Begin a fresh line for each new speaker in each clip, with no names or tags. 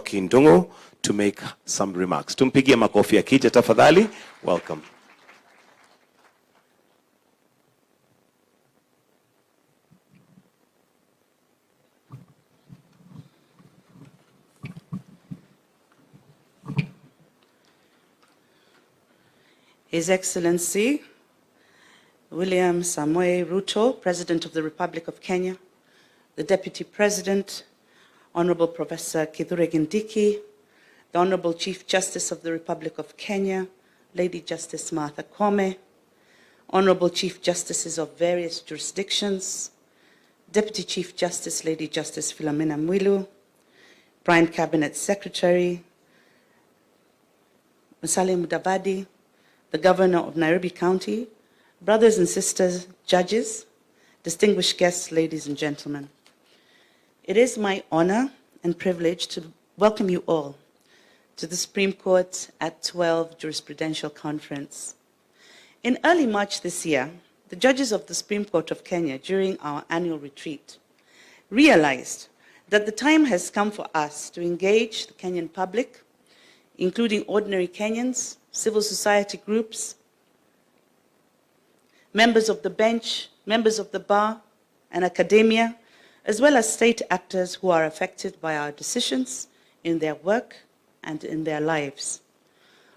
Njoki Ndung'u to make some remarks. Tumpigie makofi akija tafadhali. Welcome.
His Excellency William Samoei Ruto, President of the Republic of Kenya, the Deputy President, Honorable Professor Kithure Kindiki, the Honorable Chief Justice of the Republic of Kenya, Lady Justice Martha Koome, Honorable Chief Justices of various jurisdictions, Deputy Chief Justice Lady Justice Philomena Mwilu, Prime Cabinet Secretary, Musalia Mudavadi, the Governor of Nairobi County, brothers and sisters, judges, distinguished guests, ladies and gentlemen. It is my honor and privilege to welcome you all to the Supreme Court at 12 Jurisprudential Conference. In early March this year, the judges of the Supreme Court of Kenya, during our annual retreat, realized that the time has come for us to engage the Kenyan public, including ordinary Kenyans, civil society groups, members of the bench, members of the bar and academia, as well as state actors who are affected by our decisions in their work and in their lives.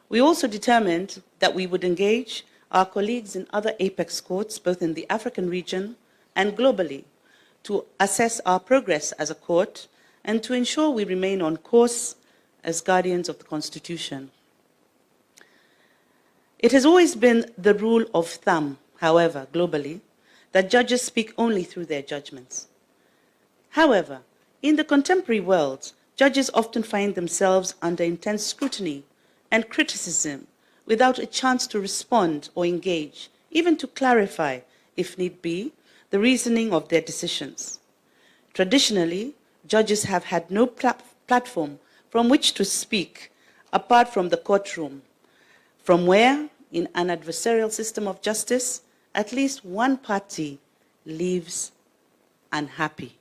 We also determined that we would engage our colleagues in other apex courts, both in the African region and globally, to assess our progress as a court and to ensure we remain on course as guardians of the Constitution. It has always been the rule of thumb, however, globally, that judges speak only through their judgments. However, in the contemporary world, judges often find themselves under intense scrutiny and criticism without a chance to respond or engage, even to clarify, if need be, the reasoning of their decisions. Traditionally, judges have had no platform from which to speak apart from the courtroom, from where, in an adversarial system of justice, at least one party leaves unhappy.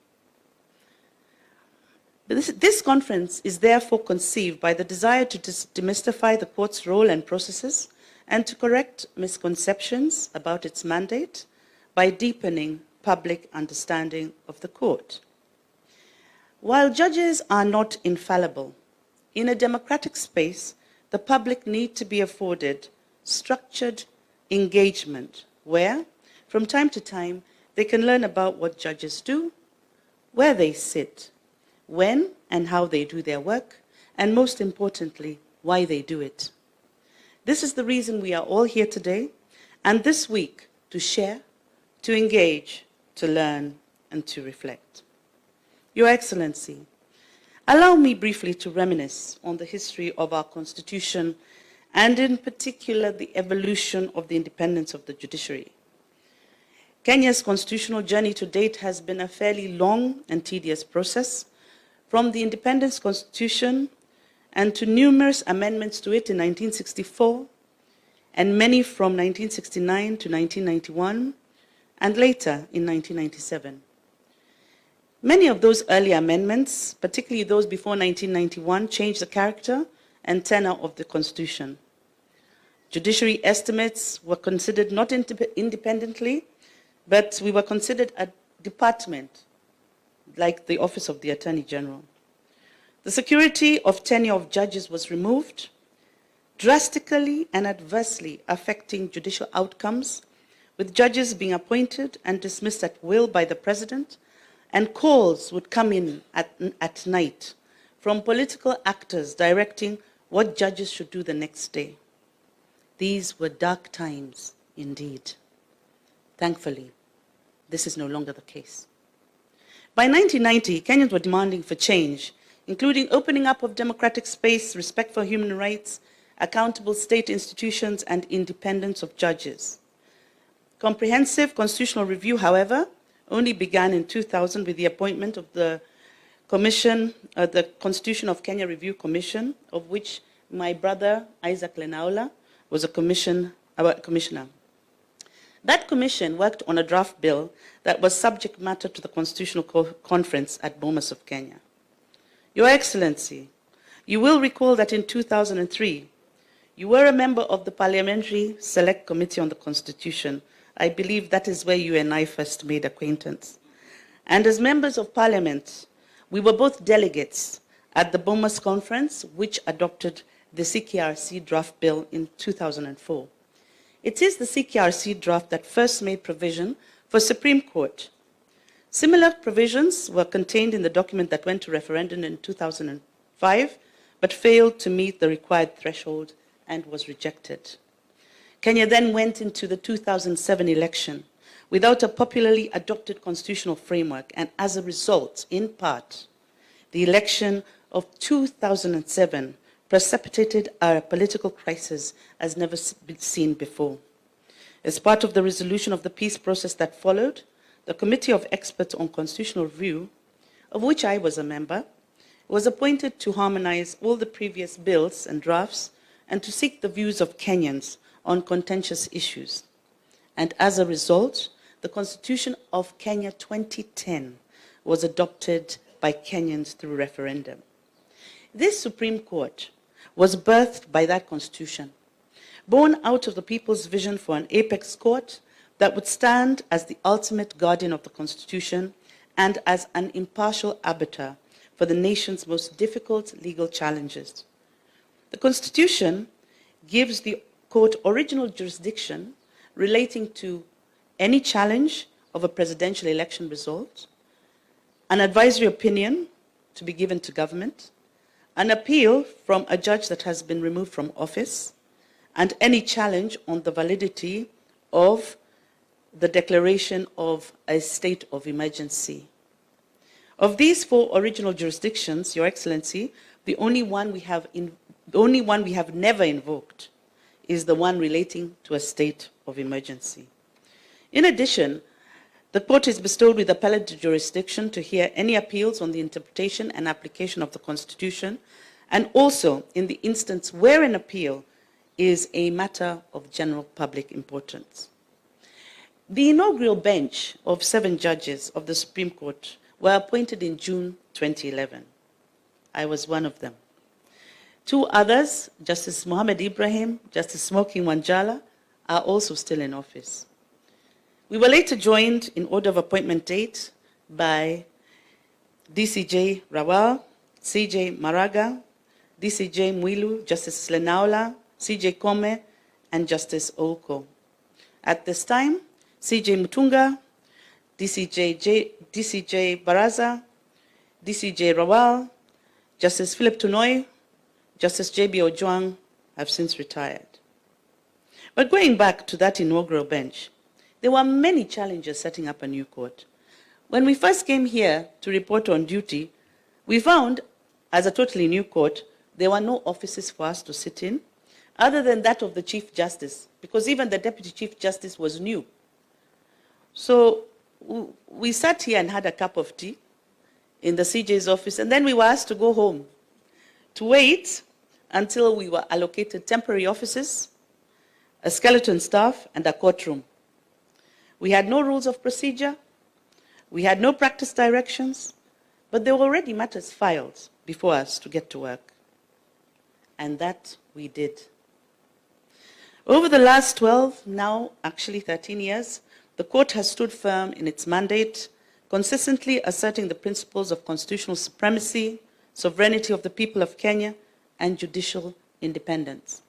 This conference is therefore conceived by the desire to demystify the court's role and processes and to correct misconceptions about its mandate by deepening public understanding of the court. While judges are not infallible, in a democratic space, the public need to be afforded structured engagement where, from time to time, they can learn about what judges do, where they sit, when and how they do their work, and most importantly, why they do it. This is the reason we are all here today and this week to share, to engage, to learn, and to reflect. Your Excellency, allow me briefly to reminisce on the history of our Constitution and in particular the evolution of the independence of the judiciary. Kenya's constitutional journey to date has been a fairly long and tedious process, from the Independence Constitution and to numerous amendments to it in 1964, and many from 1969 to 1991, and later in 1997. Many of those early amendments, particularly those before 1991, changed the character and tenor of the Constitution. Judiciary estimates were considered not independently, but we were considered a department, like the Office of the Attorney General. The security of tenure of judges was removed, drastically and adversely affecting judicial outcomes, with judges being appointed and dismissed at will by the President, and calls would come in at night from political actors directing what judges should do the next day. These were dark times indeed. Thankfully, this is no longer the case. By 1990, Kenyans were demanding for change, including opening up of democratic space, respect for human rights, accountable state institutions, and independence of judges. Comprehensive constitutional review, however, only began in 2000 with the appointment of the Commission, the Constitution of Kenya Review Commission, of which my brother Isaac Lenaola was a commissioner. That commission worked on a draft bill that was subject matter to the Constitutional Conference at Bomas of Kenya. Your Excellency, You will recall that in 2003, you were a member of the Parliamentary Select Committee on the Constitution. I believe that is where you and I first made acquaintance. And as members of Parliament, we were both delegates at the Bomas Conference, which adopted the CKRC draft bill in 2004. It is the CKRC draft that first made provision for Supreme Court. Similar provisions were contained in the document that went to referendum in 2005, but failed to meet the required threshold and was rejected. Kenya then went into the 2007 election without a popularly adopted constitutional framework, and as a result, in part, the election of 2007 precipitated a political crisis as never been seen before. As part of the resolution of the peace process that followed, the Committee of Experts on Constitutional Review, of which I was a member, was appointed to harmonize all the previous bills and drafts and to seek the views of Kenyans on contentious issues. And as a result, the Constitution of Kenya 2010 was adopted by Kenyans through referendum. This Supreme Court was birthed by that Constitution, born out of the people's vision for an apex court that would stand as the ultimate guardian of the Constitution and as an impartial arbiter for the nation's most difficult legal challenges. The Constitution gives the court original jurisdiction relating to any challenge of a presidential election result, an advisory opinion to be given to government, an appeal from a judge that has been removed from office, and any challenge on the validity of the declaration of a state of emergency. Of these four original jurisdictions, Your Excellency, the only one we have never invoked is the one relating to a state of emergency. In addition, the court is bestowed with appellate jurisdiction to hear any appeals on the interpretation and application of the Constitution, and also in the instance where an appeal is a matter of general public importance. The inaugural bench of 7 judges of the Supreme Court were appointed in June 2011. I was one of them. 2 others, Justice Mohammed Ibrahim, Justice Smoky Wanjala, are also still in office. We were later joined in order of appointment date by DCJ Rawal, CJ Maraga, DCJ Mwilu, Justice Lenaola, CJ Kome, and Justice Ouko. At this time, CJ Mutunga, DCJ Baraza, DCJ Rawal, Justice Philip Tunoi, Justice J.B. Ojwang have since retired. But going back to that inaugural bench, there were many challenges setting up a new court. When we first came here to report on duty, we found, as a totally new court, there were no offices for us to sit in, other than that of the Chief Justice, because even the Deputy Chief Justice was new. So we sat here and had a cup of tea in the CJ's office, and then we were asked to go home to wait until we were allocated temporary offices, a skeleton staff, and a courtroom. We had no rules of procedure, we had no practice directions, but there were already matters filed before us to get to work. And that we did. Over the last 12, now actually 13 years, the court has stood firm in its mandate, consistently asserting the principles of constitutional supremacy, sovereignty of the people of Kenya, and judicial independence.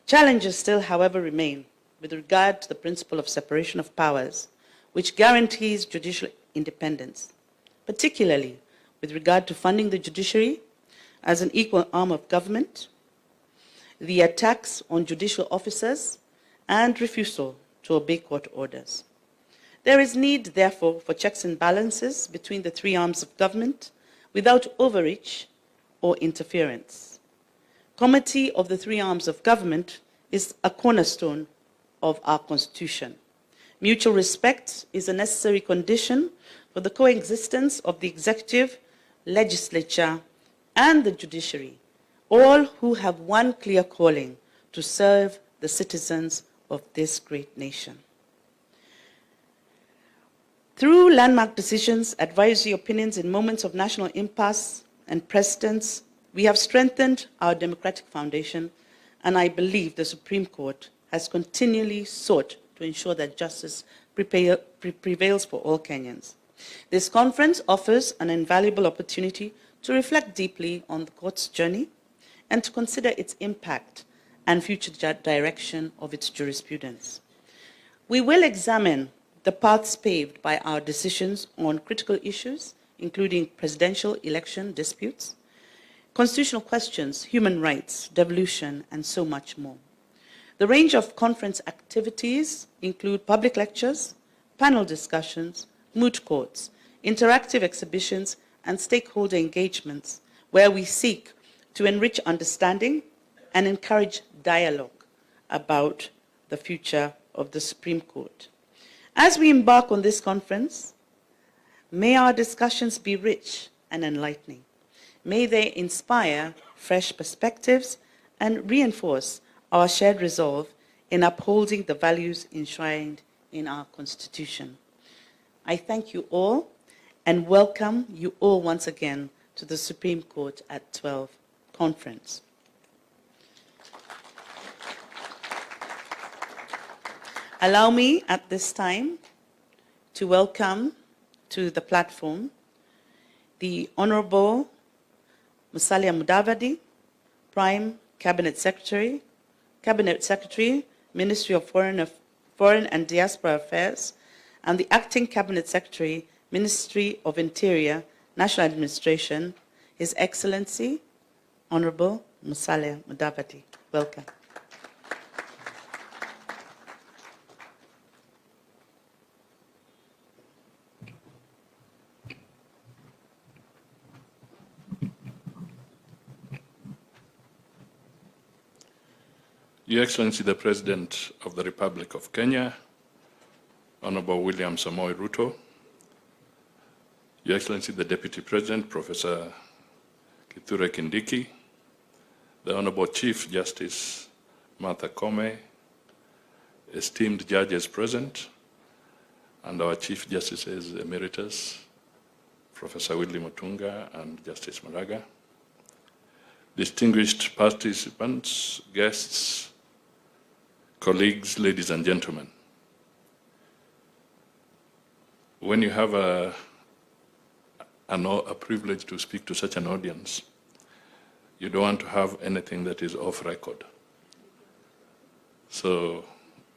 Challenges still, however, remain with regard to the principle of separation of powers, which guarantees judicial independence, particularly with regard to funding the judiciary as an equal arm of government, the attacks on judicial officers, and refusal to obey court orders. There is need, therefore, for checks and balances between the 3 arms of government without overreach or interference. Comity of the 3 arms of government is a cornerstone of our Constitution. Mutual respect is a necessary condition for the coexistence of the executive, legislature, and the judiciary, all who have one clear calling to serve the citizens of this great nation. Through landmark decisions, advisory opinions in moments of national impasse, and precedents We have strengthened our democratic foundation, and I believe the Supreme Court has continually sought to ensure that justice prevails for all Kenyans. This conference offers an invaluable opportunity to reflect deeply on the court's journey and to consider its impact and future direction of its jurisprudence. We will examine the paths paved by our decisions on critical issues, including presidential election disputes, constitutional questions, human rights, devolution, and so much more. The range of conference activities include public lectures, panel discussions, moot courts, interactive exhibitions, and stakeholder engagements, where we seek to enrich understanding and encourage dialogue about the future of the Supreme Court. As we embark on this conference, may our discussions be rich and enlightening. May they inspire fresh perspectives and reinforce our shared resolve in upholding the values enshrined in our Constitution. I thank you all and welcome you all once again to the Supreme Court at 12 conference. Allow me at this time to welcome to the platform the Honorable Musalia Mudavadi, Prime Cabinet Secretary, Ministry of Foreign and Diaspora Affairs, and the Acting Cabinet Secretary, Ministry of Interior, National Administration, His Excellency, Honorable Musalia Mudavadi. Welcome.
Your Excellency, the President of the Republic of Kenya, Honorable William Samoei Ruto, Your Excellency, the Deputy President, Professor Kithure Kindiki, the Honorable Chief Justice Martha Koome, esteemed judges present, and our Chief Justices Emeritus, Professor Willy Mutunga and Justice Maraga, distinguished participants, guests, colleagues, ladies and gentlemen. When you have a privilege to speak to such an audience, you don't want to have anything that is off record. So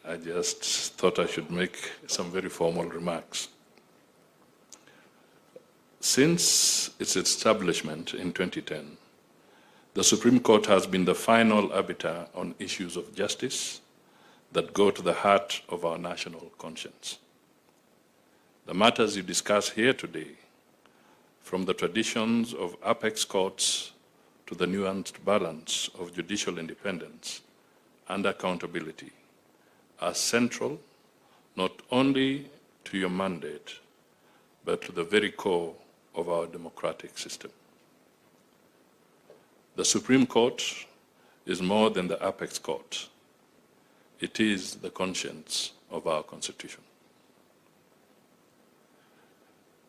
I just thought I should make some very formal remarks. Since its establishment in 2010, the Supreme Court has been the final arbiter on issues of justice that go to the heart of our national conscience. The matters you discuss here today, from the traditions of apex courts to the nuanced balance of judicial independence and accountability, are central not only to your mandate, but to the very core of our democratic system. The Supreme Court is more than the apex court. It is the conscience of our Constitution.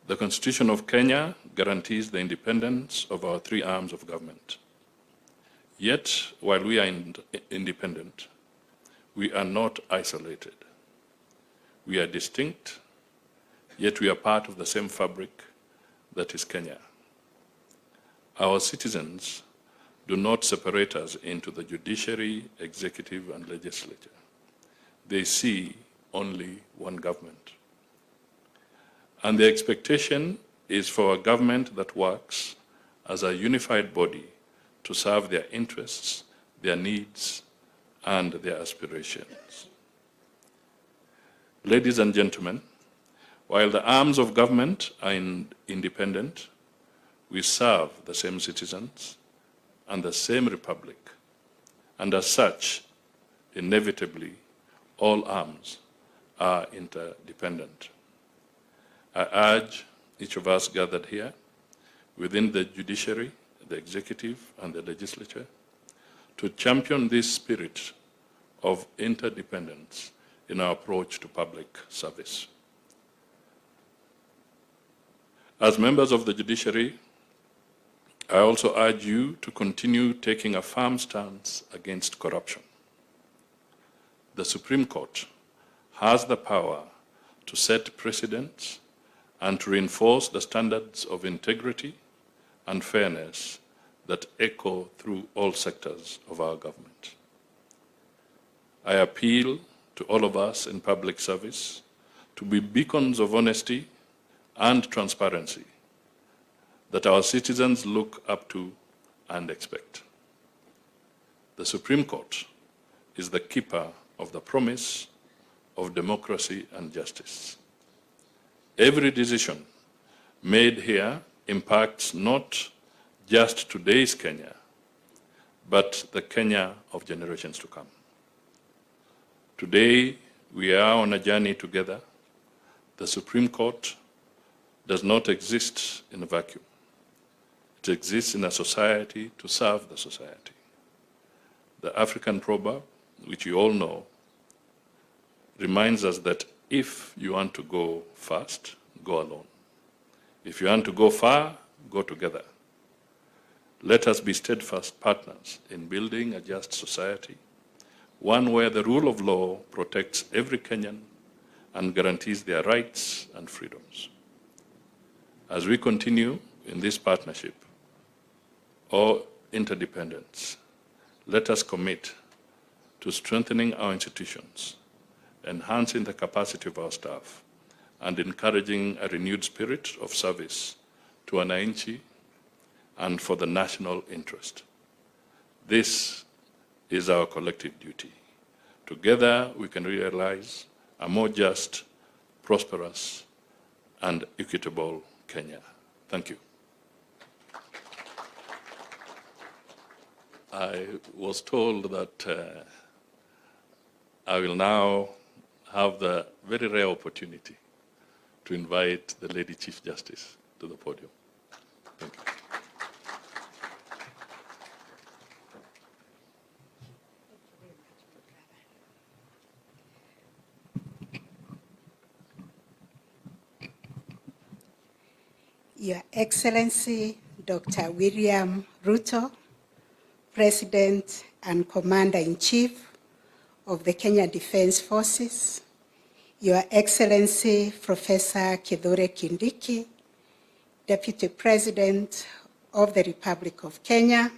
The Constitution of Kenya guarantees the independence of our three arms of government. Yet, while we are independent, we are not isolated. We are distinct, yet we are part of the same fabric that is Kenya. Our citizens do not separate us into the judiciary, executive, and legislature. They see only one government. And the expectation is for a government that works as a unified body to serve their interests, their needs, and their aspirations. Ladies and gentlemen, while the arms of government are independent, we serve the same citizens and the same republic, and as such, inevitably, all arms are interdependent. I urge each of us gathered here, within the judiciary, the executive, and the legislature, to champion this spirit of interdependence in our approach to public service. As members of the judiciary, I also urge you to continue taking a firm stance against corruption. The Supreme Court has the power to set precedents and to reinforce the standards of integrity and fairness that echo through all sectors of our government. I appeal to all of us in public service to be beacons of honesty and transparency that our citizens look up to and expect. The Supreme Court is the keeper of the promise of democracy and justice. Every decision made here impacts not just today's Kenya, but the Kenya of generations to come. Today, we are on a journey together. The Supreme Court does not exist in a vacuum. It exists in a society to serve the society. The African proverb, which you all know, reminds us that if you want to go fast, go alone. If you want to go far, go together. Let us be steadfast partners in building a just society, one where the rule of law protects every Kenyan and guarantees their rights and freedoms. As we continue in this partnership or interdependence, let us commit to strengthening our institutions, enhancing the capacity of our staff, and encouraging a renewed spirit of service to wananchi and for the national interest. This is our collective duty. Together, we can realize a more just, prosperous, and equitable Kenya. Thank you. I was told that I will now have the very rare opportunity to invite the Lady Chief Justice to the podium. Thank you.
Your Excellency, Dr. William Ruto, President and Commander-in-Chief of the Kenya Defense Forces, Your Excellency, Professor Kithure Kindiki, Deputy President of the Republic of Kenya,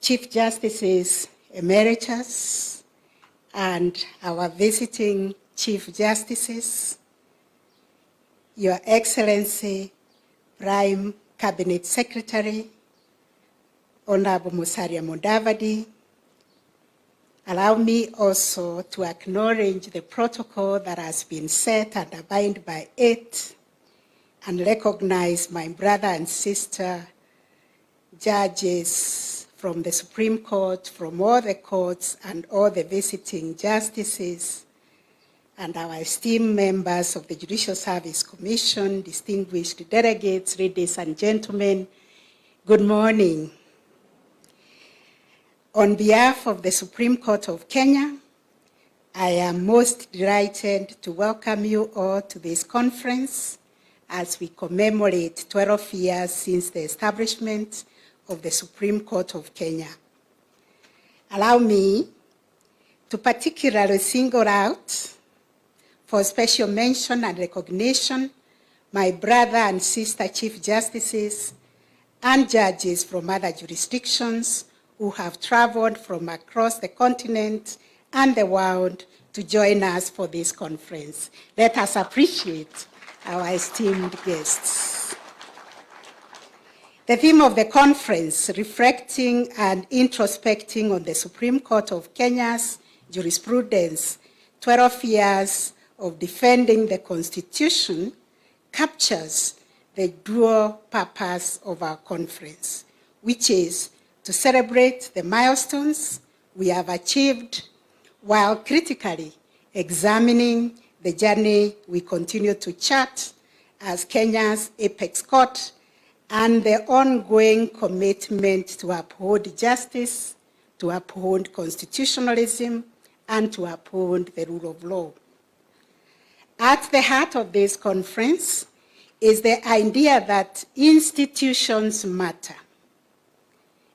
Chief Justices Emeritus, and our visiting Chief Justices, Your Excellency, Prime Cabinet Secretary, Honorable Musalia Mudavadi. Allow me also to acknowledge the protocol that has been set and abide by it, and recognize my brother and sister judges from the Supreme Court, from all the courts, and all the visiting justices, and our esteemed members of the Judicial Service Commission, distinguished delegates, ladies and gentlemen, good morning. On behalf of the Supreme Court of Kenya, I am most delighted to welcome you all to this conference as we commemorate 12 years since the establishment of the Supreme Court of Kenya. Allow me to particularly single out for special mention and recognition my brother and sister Chief Justices and judges from other jurisdictions who have traveled from across the continent and the world to join us for this conference. Let us appreciate our esteemed guests. The theme of the conference, reflecting and introspecting on the Supreme Court of Kenya's jurisprudence, 12 years of defending the Constitution, captures the dual purpose of our conference, which is to celebrate the milestones we have achieved while critically examining the journey we continue to chart as Kenya's apex court and the ongoing commitment to uphold justice, to uphold constitutionalism, and to uphold the rule of law. At the heart of this conference is the idea that institutions matter.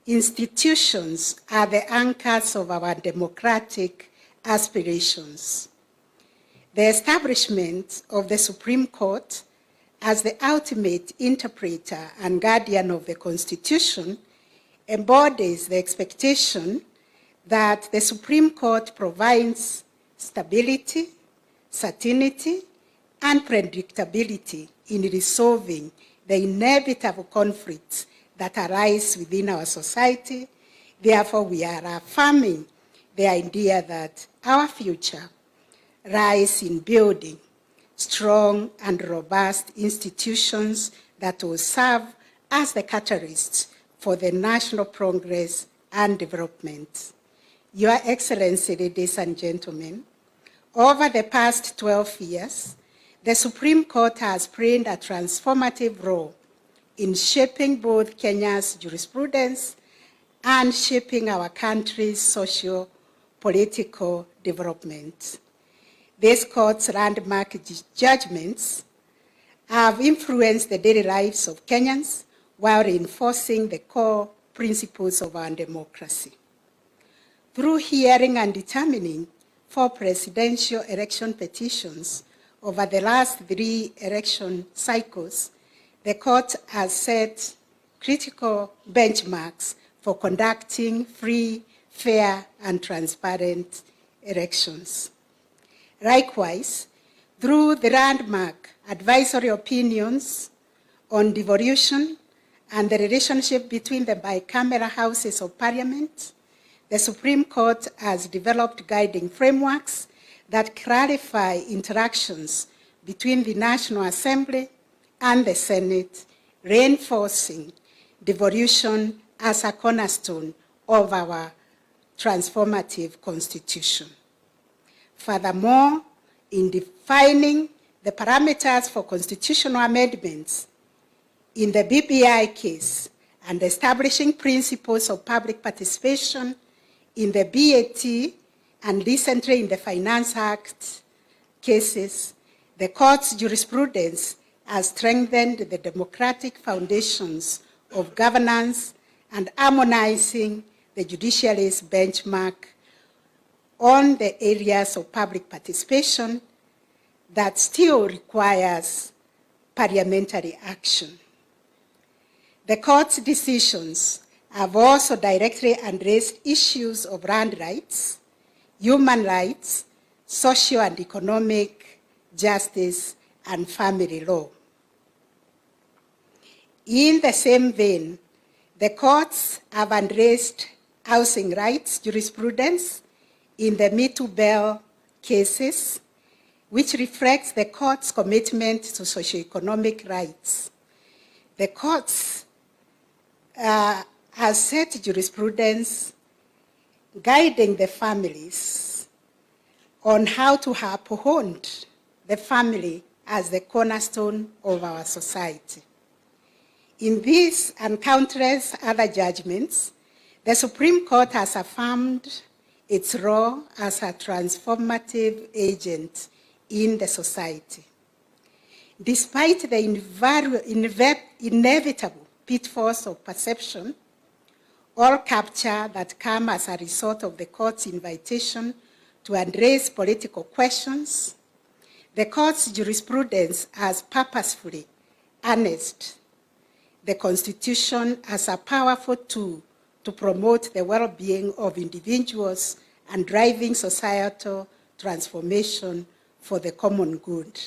Institutions are the anchors of our democratic aspirations. The establishment of the Supreme Court as the ultimate interpreter and guardian of the Constitution embodies the expectation that the Supreme Court provides stability, certainty, and predictability in resolving the inevitable conflicts that arise within our society. Therefore, we are affirming the idea that our future lies in building strong and robust institutions that will serve as the catalysts for the national progress and development. Your Excellency, ladies and gentlemen, over the past 12 years, the Supreme Court has played a transformative role in shaping both Kenya's jurisprudence and shaping our country's socio-political development. This court's landmark judgments have influenced the daily lives of Kenyans while reinforcing the core principles of our democracy. Through hearing and determining 4 presidential election petitions over the last 3 election cycles, the court has set critical benchmarks for conducting free, fair, and transparent elections. Likewise, through the landmark advisory opinions on devolution and the relationship between the bicameral houses of parliament, the Supreme Court has developed guiding frameworks that clarify interactions between the National Assembly and the Senate, reinforcing devolution as a cornerstone of our transformative constitution. Furthermore, in defining the parameters for constitutional amendments in the BBI case and establishing principles of public participation in the BAT and recently in the Finance Act cases, the court's jurisprudence has strengthened the democratic foundations of governance and harmonizing the judiciary's benchmark on the areas of public participation that still requires parliamentary action. The court's decisions have also directly addressed issues of land rights, human rights, social and economic justice, and family law. In the same vein, the courts have addressed housing rights jurisprudence in the Me Too Bell cases, which reflects the court's commitment to socioeconomic rights. The courts has set jurisprudence guiding the families on how to uphold the family as the cornerstone of our society. In this and countless other judgments, the Supreme Court has affirmed its role as a transformative agent in the society. Despite the inevitable pitfalls of perception or capture that come as a result of the court's invitation to address political questions, the court's jurisprudence has purposefully harnessed the Constitution as a powerful tool to promote the well-being of individuals and driving societal transformation for the common good.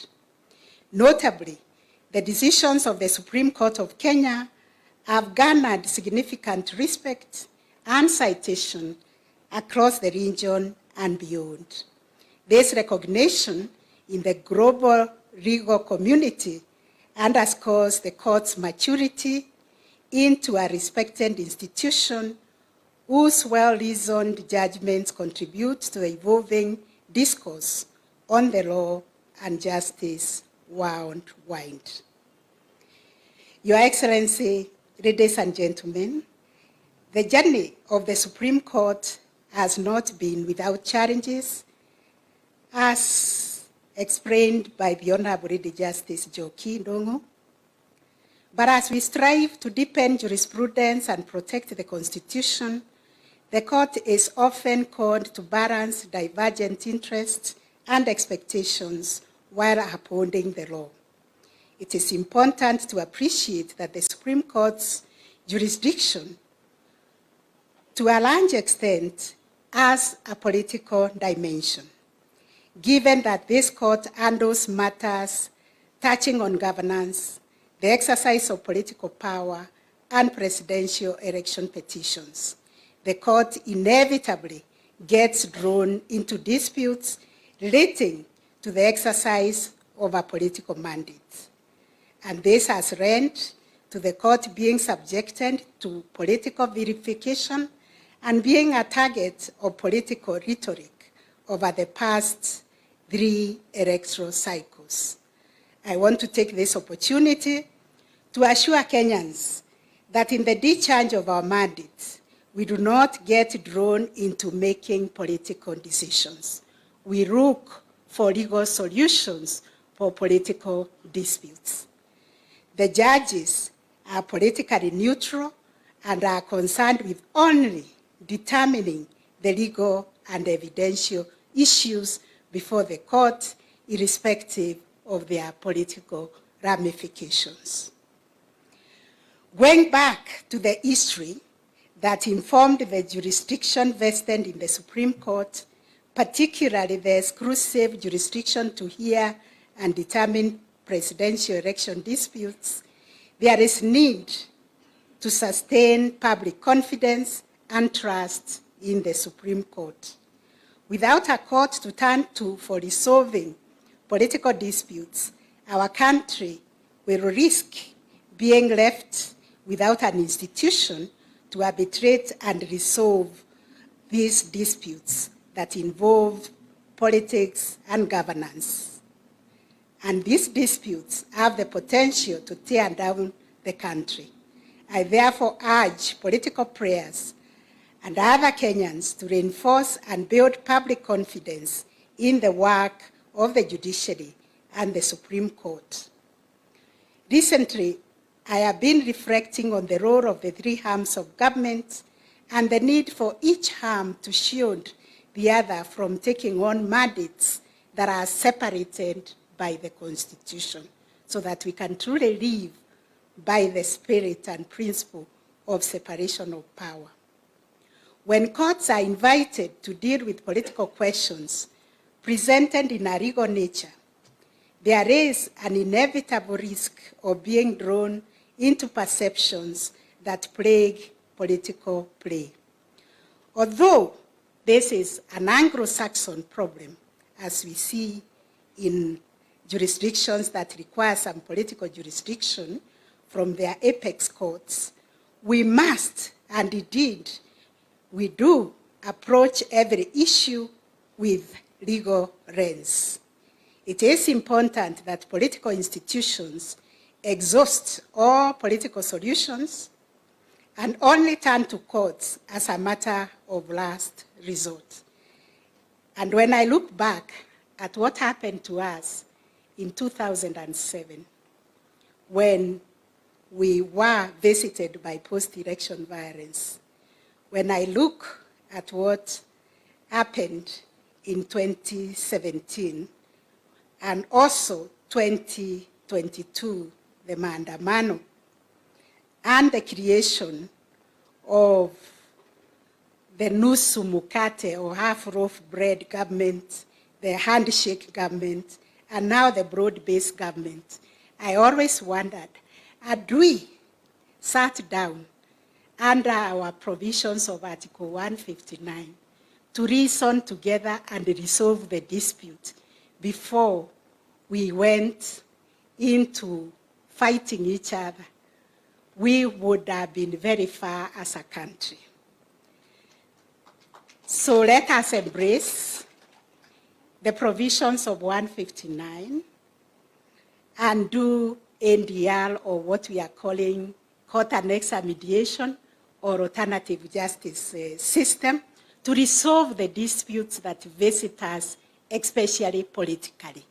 Notably, the decisions of the Supreme Court of Kenya have garnered significant respect and citation across the region and beyond. This recognition in the global legal community underscores the court's maturity into a respected institution whose well-reasoned judgments contribute to the evolving discourse on the law and justice worldwide. Your Excellency, ladies and gentlemen, the journey of the Supreme Court has not been without challenges, as explained by the Honorable Lady Justice Joki Ndongo But as we strive to deepen jurisprudence and protect the Constitution, the court is often called to balance divergent interests and expectations while upholding the law. It is important to appreciate that the Supreme Court's jurisdiction, to a large extent, has a political dimension, given that this court handles matters touching on governance, the exercise of political power, and presidential election petitions. The court inevitably gets drawn into disputes relating to the exercise of a political mandate. And this has led to the court being subjected to political verification and being a target of political rhetoric over the past 3 electoral cycles. I want to take this opportunity to assure Kenyans that in the discharge of our mandate, we do not get drawn into making political decisions. We look for legal solutions for political disputes. The judges are politically neutral and are concerned with only determining the legal and evidential issues before the court, irrespective of their political ramifications. Going back to the history that informed the jurisdiction vested in the Supreme Court, particularly the exclusive jurisdiction to hear and determine presidential election disputes, there is need to sustain public confidence and trust in the Supreme Court. Without a court to turn to for resolving political disputes, our country will risk being left without an institution to arbitrate and resolve these disputes that involve politics and governance. And these disputes have the potential to tear down the country. I therefore urge political players and other Kenyans to reinforce and build public confidence in the work of the judiciary and the Supreme Court. Recently, I have been reflecting on the role of the 3 arms of government and the need for each arm to shield the other from taking on mandates that are separated by the Constitution, so that we can truly live by the spirit and principle of separation of power. When courts are invited to deal with political questions presented in a legal nature, there is an inevitable risk of being drawn into perceptions that plague political play. Although this is an Anglo-Saxon problem, as we see in jurisdictions that require some political jurisdiction from their apex courts, we must, and indeed we do, approach every issue with legal lens. It is important that political institutions exhaust all political solutions and only turn to courts as a matter of last resort. And when I look back at what happened to us in 2007, when we were visited by post-election violence, when I look at what happened in 2017 and also 2022, the maandamano, and the creation of the nusu mukate or half-loaf bread government, the handshake government, and now the broad-based government, I always wondered, had we sat down under our provisions of Article 159 to reason together and resolve the dispute before we went into fighting each other, we would have been very far as a country. So let us embrace the provisions of 159 and do NDR, or what we are calling court annexed mediation or alternative justice system, to resolve the disputes that visit us, especially politically.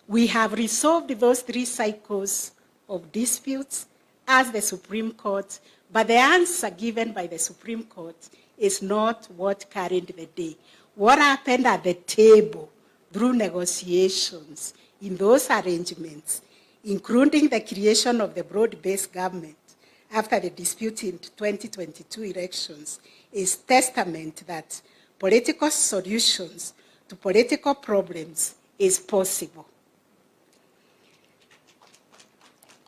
We have resolved those 3 cycles of disputes, as the Supreme Court, but the answer given by the Supreme Court is not what carried the day. What happened at the table through negotiations in those arrangements, including the creation of the broad-based government after the dispute in 2022 elections, is testament that political solutions to political problems is possible.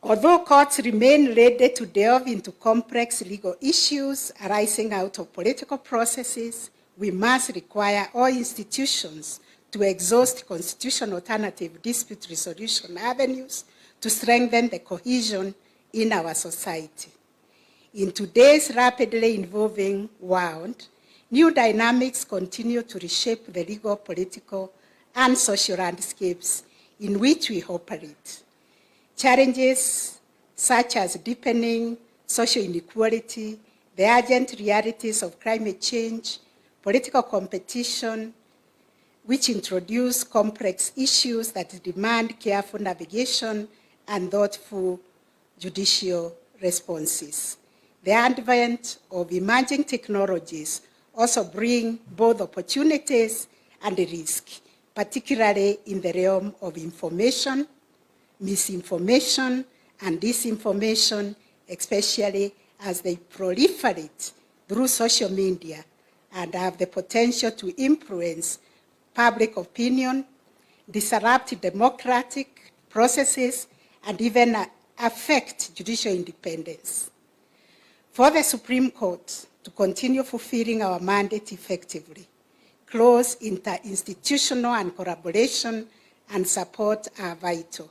Although courts remain ready to delve into complex legal issues arising out of political processes, we must require all institutions to exhaust constitutional alternative dispute resolution avenues to strengthen the cohesion in our society. In today's rapidly evolving world, new dynamics continue to reshape the legal, political, and social landscapes in which we operate. Challenges such as deepening social inequality, the urgent realities of climate change, political competition, which introduce complex issues that demand careful navigation and thoughtful judicial responses. The advent of emerging technologies also bring both opportunities and risk, particularly in the realm of information, misinformation, and disinformation, especially as they proliferate through social media and have the potential to influence public opinion, disrupt democratic processes, and even affect judicial independence. For the Supreme Court to continue fulfilling our mandate effectively, close interinstitutional and collaboration and support are vital.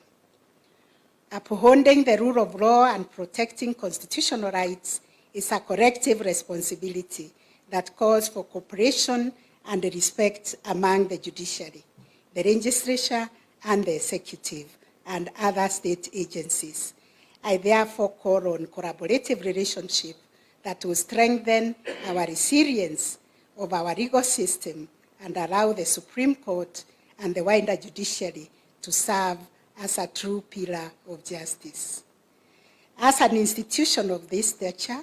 Upholding the rule of law and protecting constitutional rights is a collective responsibility that calls for cooperation and respect among the judiciary, the legislature, and the executive, and other state agencies. I therefore call on collaborative relationship that will strengthen our resilience of our legal system and allow the Supreme Court and the wider judiciary to serve as a true pillar of justice. As an institution of this stature,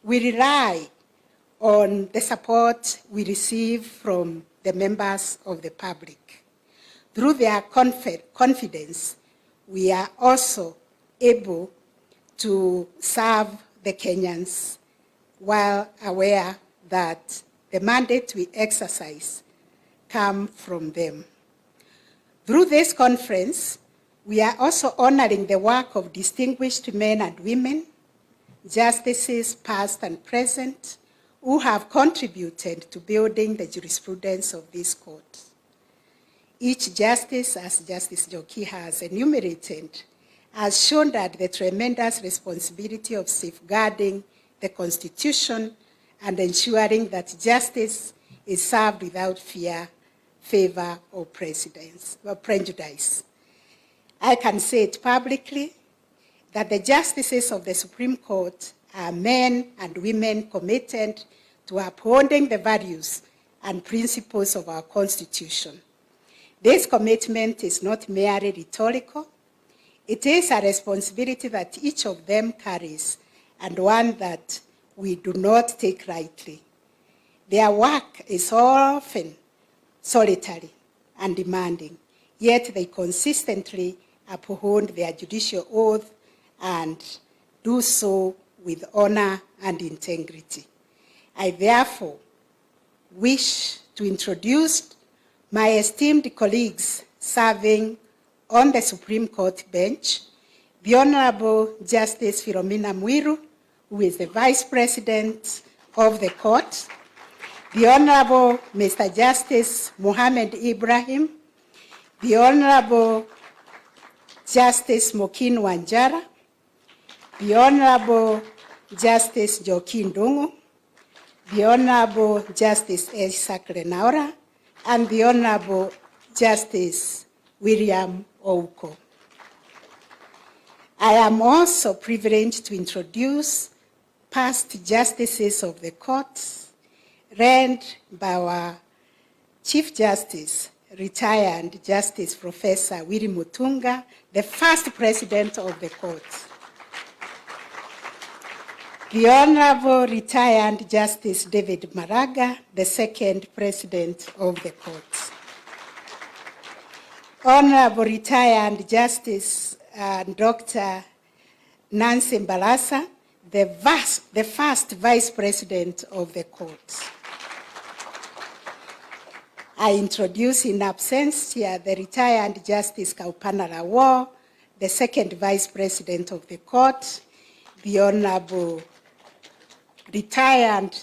we rely on the support we receive from the members of the public. Through their confidence, we are also able to serve the Kenyans while aware that the mandate we exercise comes from them. Through this conference, we are also honoring the work of distinguished men and women, justices past and present, who have contributed to building the jurisprudence of this court. Each justice, as Justice Joki has enumerated, has shown that the tremendous responsibility of safeguarding the Constitution and ensuring that justice is served without fear, favor, or prejudice. I can say it publicly that the justices of the Supreme Court are men and women committed to upholding the values and principles of our Constitution. This commitment is not merely rhetorical. It is a responsibility that each of them carries, and one that we do not take lightly. Their work is often solitary and demanding, yet they consistently uphold their judicial oath and do so with honor and integrity. I therefore wish to introduce my esteemed colleagues serving on the Supreme Court bench, the Honorable Justice Philomena Mwiru, who is the Vice President of the Court, the Honorable Mr. Justice Mohammed Ibrahim, the Honorable Justice Mokin Wanjara, the Honorable Justice Joaquin Dungu, the Honorable Justice Isaac Renaura, and the Honorable Justice William Ouko. I am also privileged to introduce past justices of the courts, led by our Chief Justice, retired Justice Professor Willy Mutunga, the first president of the court. The Honorable Retired Justice David Maraga, the second President of the Court. Honorable Retired Justice Dr. Nancy Mbalasa, the first Vice President of the Court. I introduce in absentia the Retired Justice Kaupana Lawo, the second Vice President of the Court, the Honorable Retired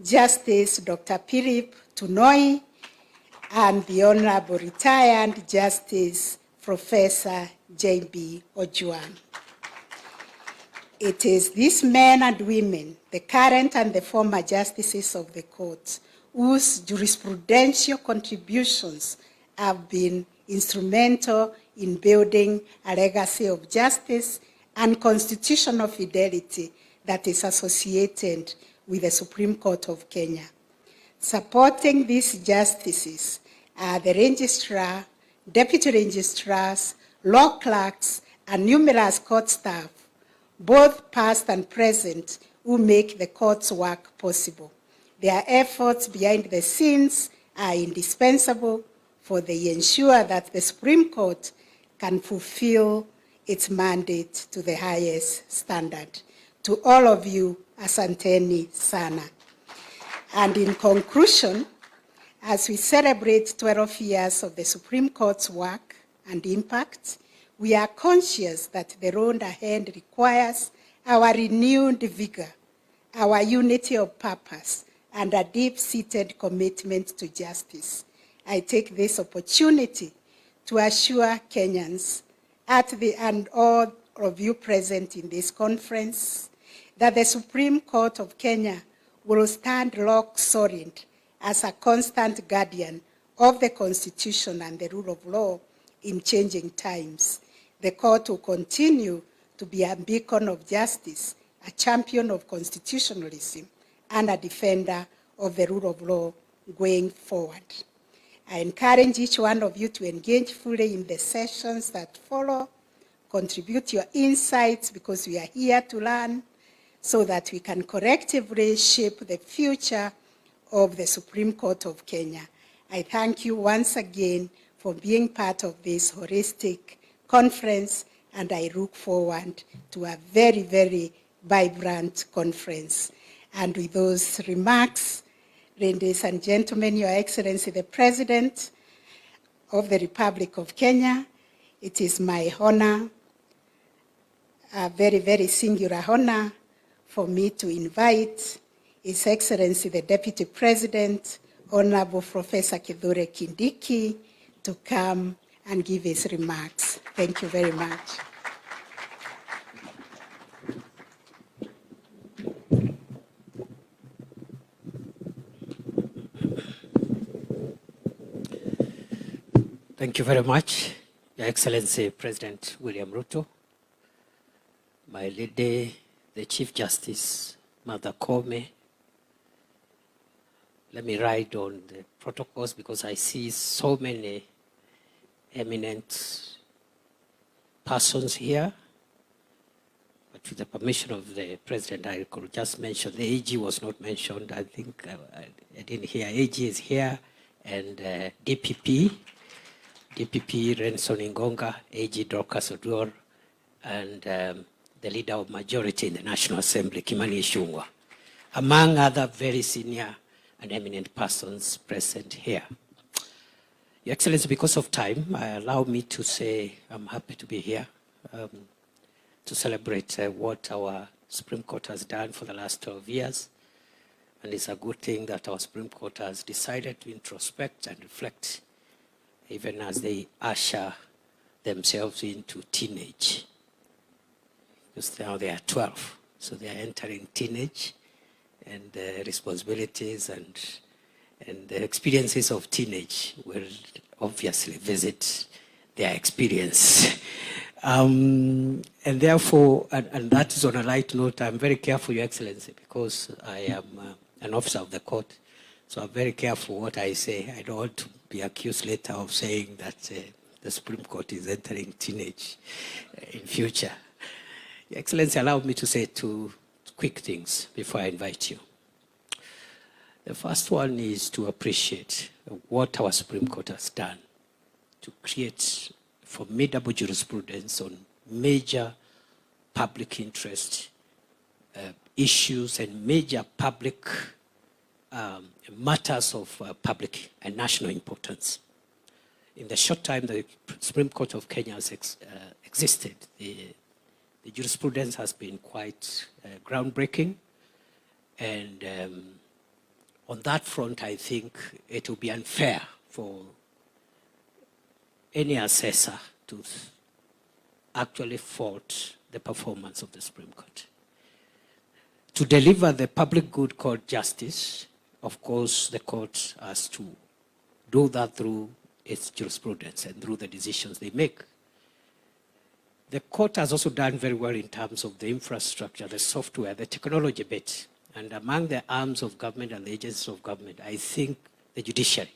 Justice Dr. Philip Tunoi, and the Honorable Retired Justice Professor J.B. Ojuang. It is these men and women, the current and the former justices of the court, whose jurisprudential contributions have been instrumental in building a legacy of justice and constitutional fidelity that is associated with the Supreme Court of Kenya. Supporting these justices are the registrar, deputy registrars, law clerks, and numerous court staff, both past and present, who make the court's work possible. Their efforts behind the scenes are indispensable, for they ensure that the Supreme Court can fulfill its mandate to the highest standard. To all of you, asanteni sana. And in conclusion, as we celebrate 12 years of the Supreme Court's work and impact, we are conscious that the road ahead requires our renewed vigor, our unity of purpose, and a deep-seated commitment to justice. I take this opportunity to assure Kenyans and all of you present in this conference that the Supreme Court of Kenya will stand rock solid as a constant guardian of the Constitution and the rule of law in changing times. The court will continue to be a beacon of justice, a champion of constitutionalism, and a defender of the rule of law going forward. I encourage each one of you to engage fully in the sessions that follow, contribute your insights, because we are here to learn, so that we can collectively shape the future of the Supreme Court of Kenya. I thank you once again for being part of this holistic conference, and I look forward to a very, very vibrant conference. And with those remarks, ladies and gentlemen, Your Excellency, the President of the Republic of Kenya, it is my honor, a very, very singular honor, for me to invite His Excellency, the Deputy President, Honorable Professor Kithure Kindiki, to come and give his remarks. Thank you very much.
Thank you very much, Your Excellency President William Ruto, my lady, the Chief Justice, Mother Kome. Let me ride on the protocols because I see so many eminent persons here. But with the permission of the President, I could just mention, the AG was not mentioned. I think I didn't hear. AG is here, and DPP Renson Ingonga, AG Dorcas Oduor, and the Leader of Majority in the National Assembly, Kimani Ichung'wah, among other very senior and eminent persons present here. Your Excellency, because of time, allow me to say I'm happy to be here to celebrate what our Supreme Court has done for the last 12 years. And it's a good thing that our Supreme Court has decided to introspect and reflect, even as they usher themselves into teenage. Because now they are 12, so they are entering teenage, and the responsibilities and the experiences of teenage will obviously visit their experience. And therefore, and that is on a light note, I'm very careful, Your Excellency, because I am an officer of the court, so I'm very careful what I say. I don't want to be accused later of saying that the Supreme Court is entering teenage in future. Your Excellency, allow me to say two quick things before I invite you. The first one is to appreciate what our Supreme Court has done to create formidable jurisprudence on major public interest issues and major public matters of public and national importance. In the short time the Supreme Court of Kenya has existed, the jurisprudence has been quite groundbreaking, and on that front I think it will be unfair for any assessor to actually fault the performance of the Supreme Court. To deliver the public good called justice, of course, the court has to do that through its jurisprudence and through the decisions they make. The court has also done very well in terms of the infrastructure, the software, the technology bit. And among the arms of government and the agencies of government, I think the judiciary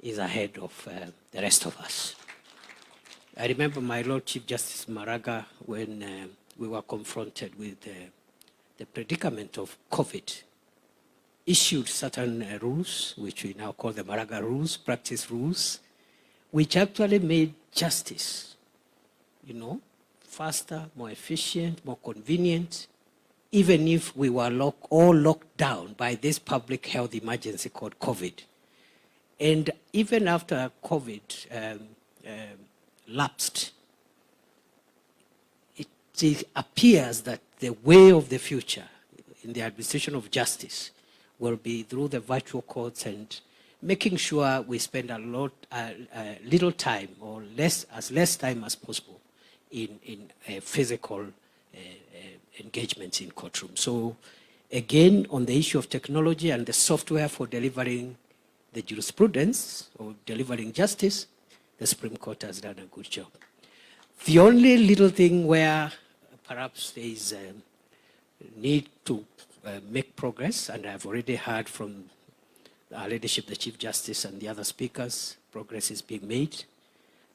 is ahead of the rest of us. I remember my Lord Chief Justice Maraga when we were confronted with the predicament of COVID, issued certain rules, which we now call the Maraga rules, practice rules, which actually made justice, faster, more efficient, more convenient, even if we were all locked down by this public health emergency called COVID. And even after COVID lapsed, it appears that the way of the future in the administration of justice will be through the virtual courts and making sure we spend little time or as less time as possible in physical engagements in courtrooms. So again, on the issue of technology and the software for delivering the jurisprudence or delivering justice, the Supreme Court has done a good job. The only little thing where perhaps there is a need to make progress, and I've already heard from our leadership, the Chief Justice and the other speakers, progress is being made.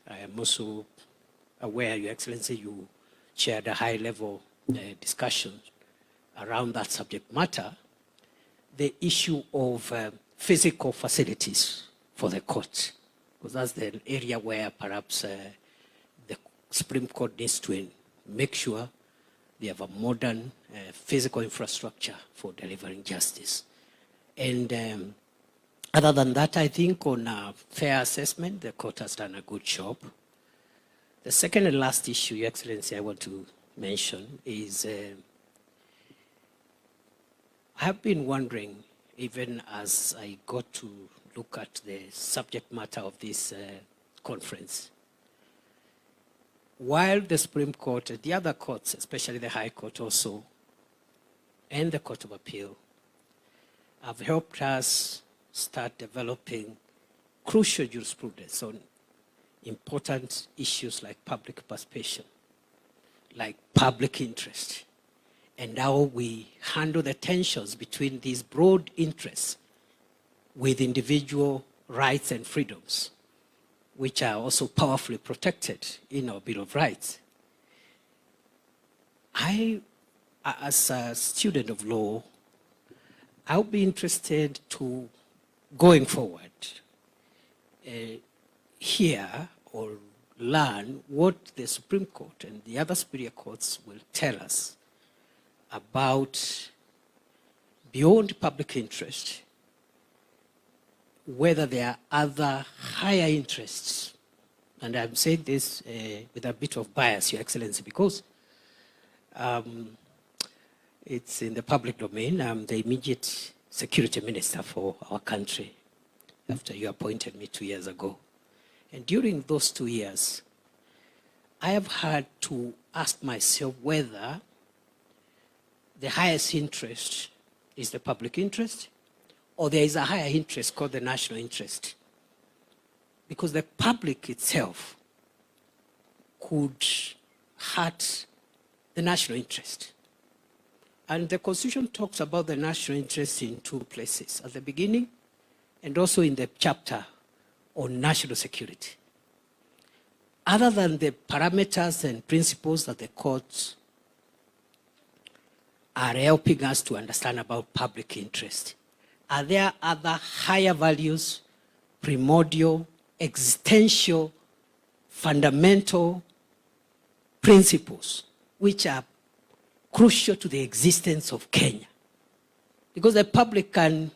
I am also aware, Your Excellency, you chaired a high-level discussion around that subject matter, the issue of physical facilities for the court, because that's the area where perhaps the Supreme Court needs to make sure they have a modern physical infrastructure for delivering justice. And other than that, I think on a fair assessment, the court has done a good job. The second and last issue, Your Excellency, I want to mention is I have been wondering, even as I got to look at the subject matter of this conference, while the Supreme Court and the other courts, especially the High Court also, and the Court of Appeal, have helped us start developing crucial jurisprudence on important issues like public participation, like public interest, and how we handle the tensions between these broad interests with individual rights and freedoms, which are also powerfully protected in our Bill of Rights. I, as a student of law, I'll be interested to, going forward, hear or learn what the Supreme Court and the other superior courts will tell us about, beyond public interest, whether there are other higher interests. And I'm saying this with a bit of bias, Your Excellency, because it's in the public domain. I'm the immediate security minister for our country after you appointed me 2 years ago. And during those 2 years, I have had to ask myself whether the highest interest is the public interest, or there is a higher interest called the national interest. Because the public itself could hurt the national interest. And the Constitution talks about the national interest in two places, at the beginning and also in the chapter on national security. Other than the parameters and principles that the courts are helping us to understand about public interest. Are there other higher values, primordial, existential, fundamental principles which are crucial to the existence of Kenya? Because the public can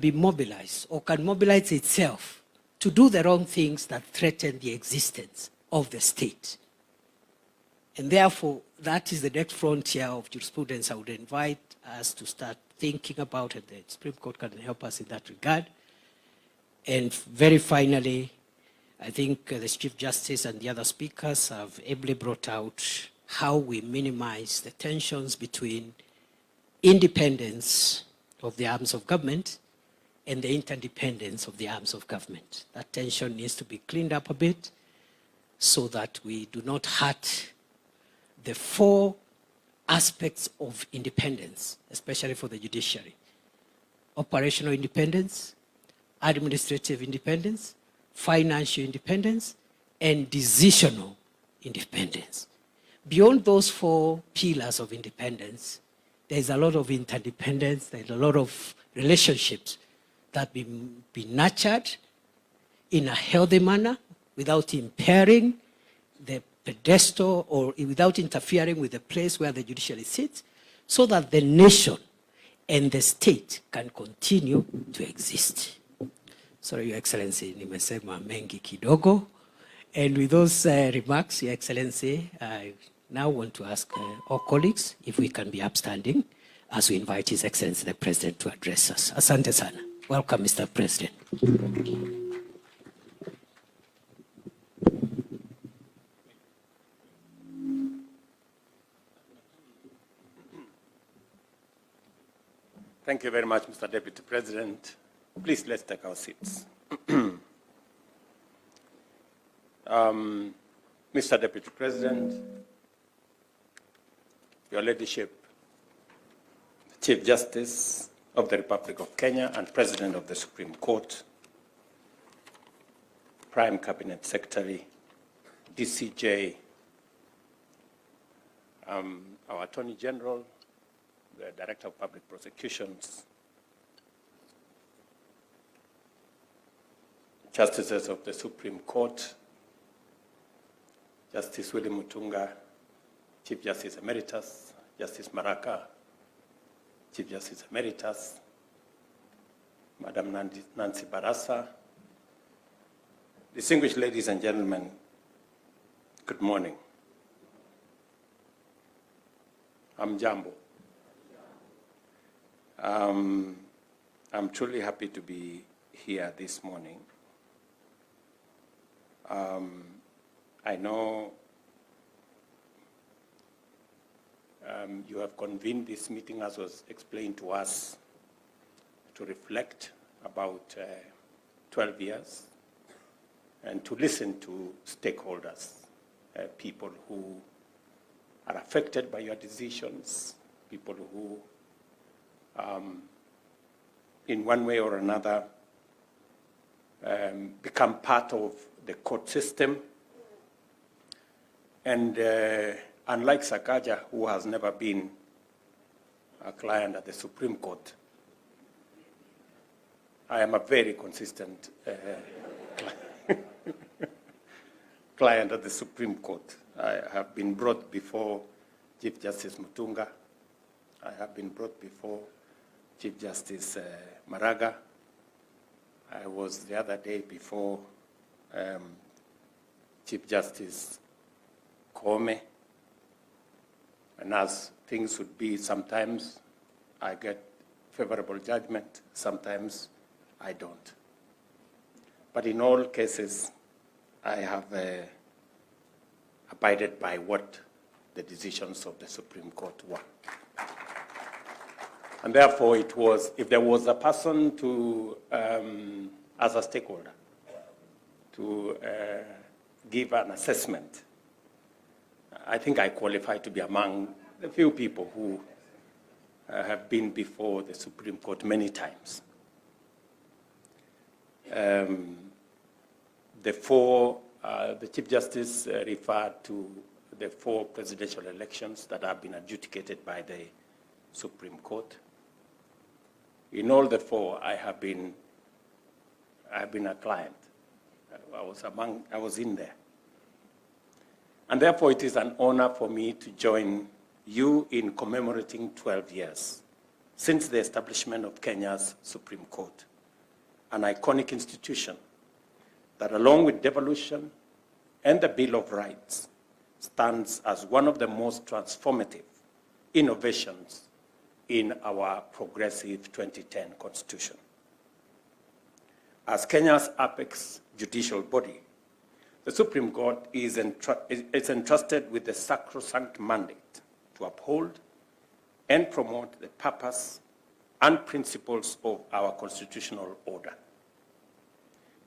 be mobilized or can mobilize itself to do the wrong things that threaten the existence of the state. And therefore, that is the next frontier of jurisprudence I would invite us to start thinking about, and the Supreme Court can help us in that regard. And very finally, I think the Chief Justice and the other speakers have ably brought out how we minimize the tensions between independence of the arms of government and the interdependence of the arms of government. That tension needs to be cleaned up a bit so that we do not hurt the four aspects of independence, especially for the judiciary: operational independence, administrative independence, financial independence, and decisional independence. Beyond those four pillars of independence, there's a lot of interdependence, there's a lot of relationships that be nurtured in a healthy manner without impairing the pedestal or without interfering with the place where the judiciary sits, so that the nation and the state can continue to exist. Sorry, Your Excellency, nimesema mengi kidogo. And with those remarks, Your Excellency, I now want to ask all colleagues if we can be upstanding as we invite His Excellency the President to address us. Asante sana. Welcome, Mr. President.
Thank you very much, Mr. Deputy President. Please, let's take our seats. Mr. Deputy President, Your Ladyship, Chief Justice of the Republic of Kenya and President of the Supreme Court, Prime Cabinet Secretary, DCJ, our Attorney General, the Director of Public Prosecutions, Justices of the Supreme Court, Justice William Mutunga, Chief Justice Emeritus, Justice Maraka, Chief Justice Emeritus, Madam Nancy Barasa, distinguished ladies and gentlemen, good morning. I'm Jambo. I'm truly happy to be here this morning. I know you have convened this meeting, as was explained to us, to reflect about 12 years and to listen to stakeholders, people who are affected by your decisions, people who, in one way or another, become part of the court system. And unlike Sakaja, who has never been a client at the Supreme Court, I am a very consistent client at the Supreme Court. I have been brought before Chief Justice Mutunga. I have been brought before Chief Justice Maraga. I was the other day before Chief Justice Kome. And as things would be, sometimes I get favorable judgment, sometimes I don't. But in all cases, I have abided by what the decisions of the Supreme Court were. And therefore, it was, if there was a person to, as a stakeholder, to give an assessment, I think I qualify to be among the few people who have been before the Supreme Court many times. The Chief Justice referred to the 4 presidential elections that have been adjudicated by the Supreme Court. In all the 4, I have been a client. I was in there. And therefore, it is an honor for me to join you in commemorating 12 years since the establishment of Kenya's Supreme Court, an iconic institution that, along with devolution and the Bill of Rights, stands as one of the most transformative innovations in our progressive 2010 Constitution. As Kenya's apex judicial body, the Supreme Court is entrusted with the sacrosanct mandate to uphold and promote the purpose and principles of our constitutional order.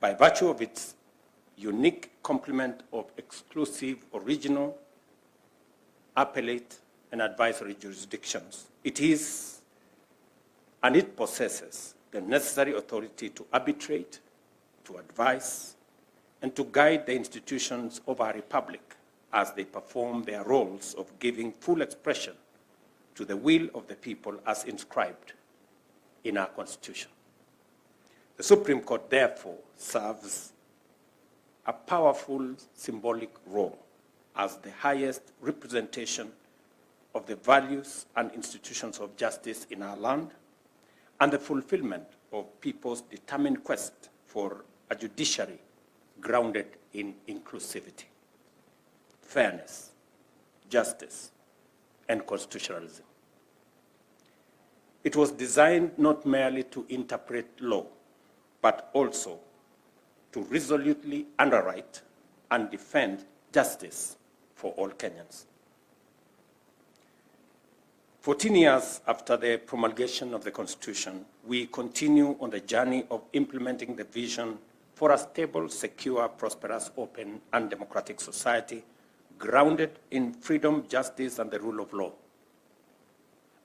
By virtue of its unique complement of exclusive, original, appellate, and advisory jurisdictions, it possesses the necessary authority to arbitrate, to advise, and to guide the institutions of our republic as they perform their roles of giving full expression to the will of the people as inscribed in our Constitution. The Supreme Court, therefore, serves a powerful symbolic role as the highest representation of the values and institutions of justice in our land and the fulfillment of people's determined quest for a judiciary grounded in inclusivity, fairness, justice, and constitutionalism. It was designed not merely to interpret law, but also to resolutely underwrite and defend justice for all Kenyans. 14 years after the promulgation of the Constitution, we continue on the journey of implementing the vision for a stable, secure, prosperous, open, and democratic society grounded in freedom, justice, and the rule of law.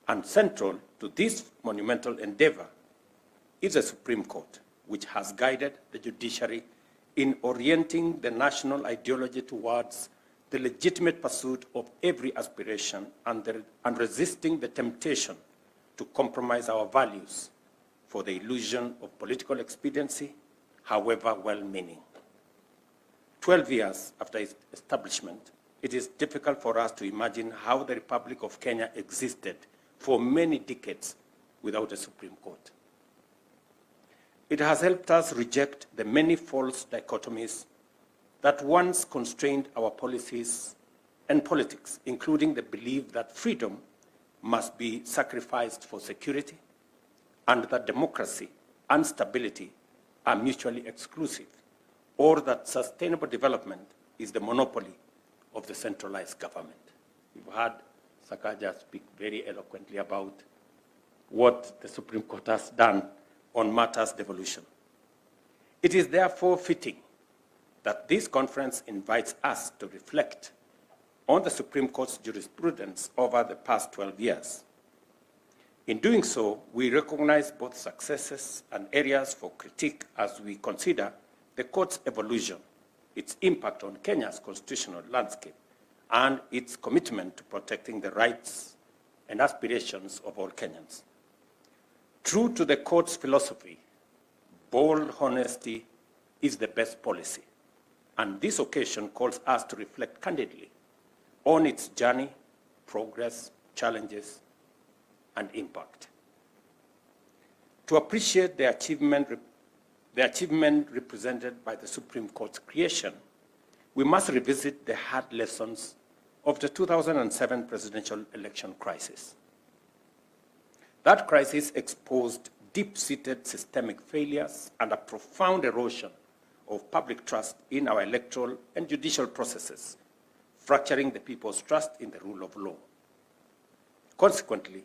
And central to this monumental endeavor is the Supreme Court, which has guided the judiciary in orienting the national ideology towards the legitimate pursuit of every aspiration and resisting the temptation to compromise our values for the illusion of political expediency, however well-meaning. 12 years after its establishment, it is difficult for us to imagine how the Republic of Kenya existed for many decades without a Supreme Court. It has helped us reject the many false dichotomies that once constrained our policies and politics, including the belief that freedom must be sacrificed for security and that democracy and stability are mutually exclusive, or that sustainable development is the monopoly of the centralized government. You've heard Sakaja speak very eloquently about what the Supreme Court has done on matters devolution. It is therefore fitting that this conference invites us to reflect on the Supreme Court's jurisprudence over the past 12 years. In doing so, we recognize both successes and areas for critique as we consider the court's evolution, its impact on Kenya's constitutional landscape, and its commitment to protecting the rights and aspirations of all Kenyans. True to the court's philosophy, bold honesty is the best policy, and this occasion calls us to reflect candidly on its journey, progress, challenges, and impact. To appreciate the achievement represented by the Supreme Court's creation, we must revisit the hard lessons of the 2007 presidential election crisis. That crisis exposed deep-seated systemic failures and a profound erosion of public trust in our electoral and judicial processes, fracturing the people's trust in the rule of law. Consequently,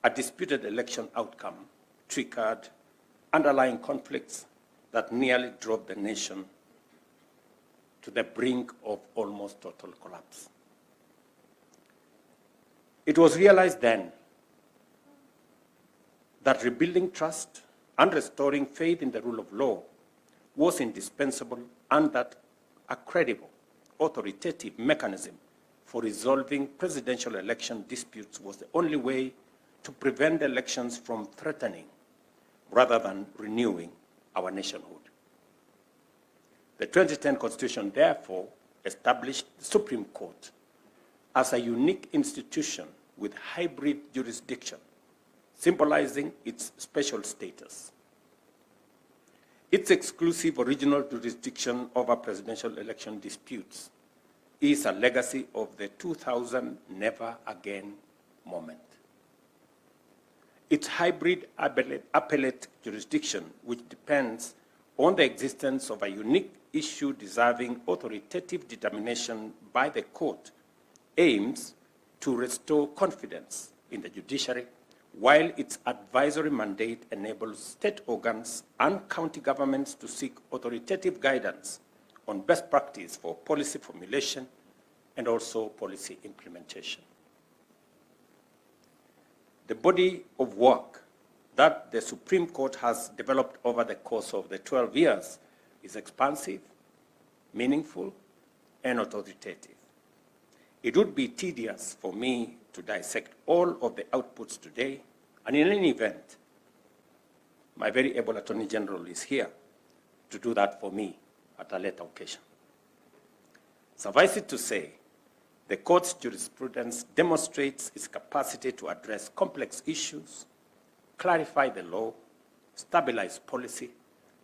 a disputed election outcome triggered underlying conflicts that nearly drove the nation to the brink of almost total collapse. It was realized then that rebuilding trust and restoring faith in the rule of law was indispensable, and that a credible, authoritative mechanism for resolving presidential election disputes was the only way to prevent elections from threatening rather than renewing our nationhood. The 2010 Constitution, therefore, established the Supreme Court as a unique institution with hybrid jurisdiction, symbolizing its special status. Its exclusive original jurisdiction over presidential election disputes is a legacy of the 2000 never again moment. Its hybrid appellate jurisdiction, which depends on the existence of a unique issue deserving authoritative determination by the court, aims to restore confidence in the judiciary, while its advisory mandate enables state organs and county governments to seek authoritative guidance on best practice for policy formulation and also policy implementation. The body of work that the Supreme Court has developed over the course of the 12 years is expansive, meaningful, and authoritative. It would be tedious for me to dissect all of the outputs today, and in any event, my very able Attorney General is here to do that for me at a later occasion. Suffice it to say, the court's jurisprudence demonstrates its capacity to address complex issues, clarify the law, stabilize policy,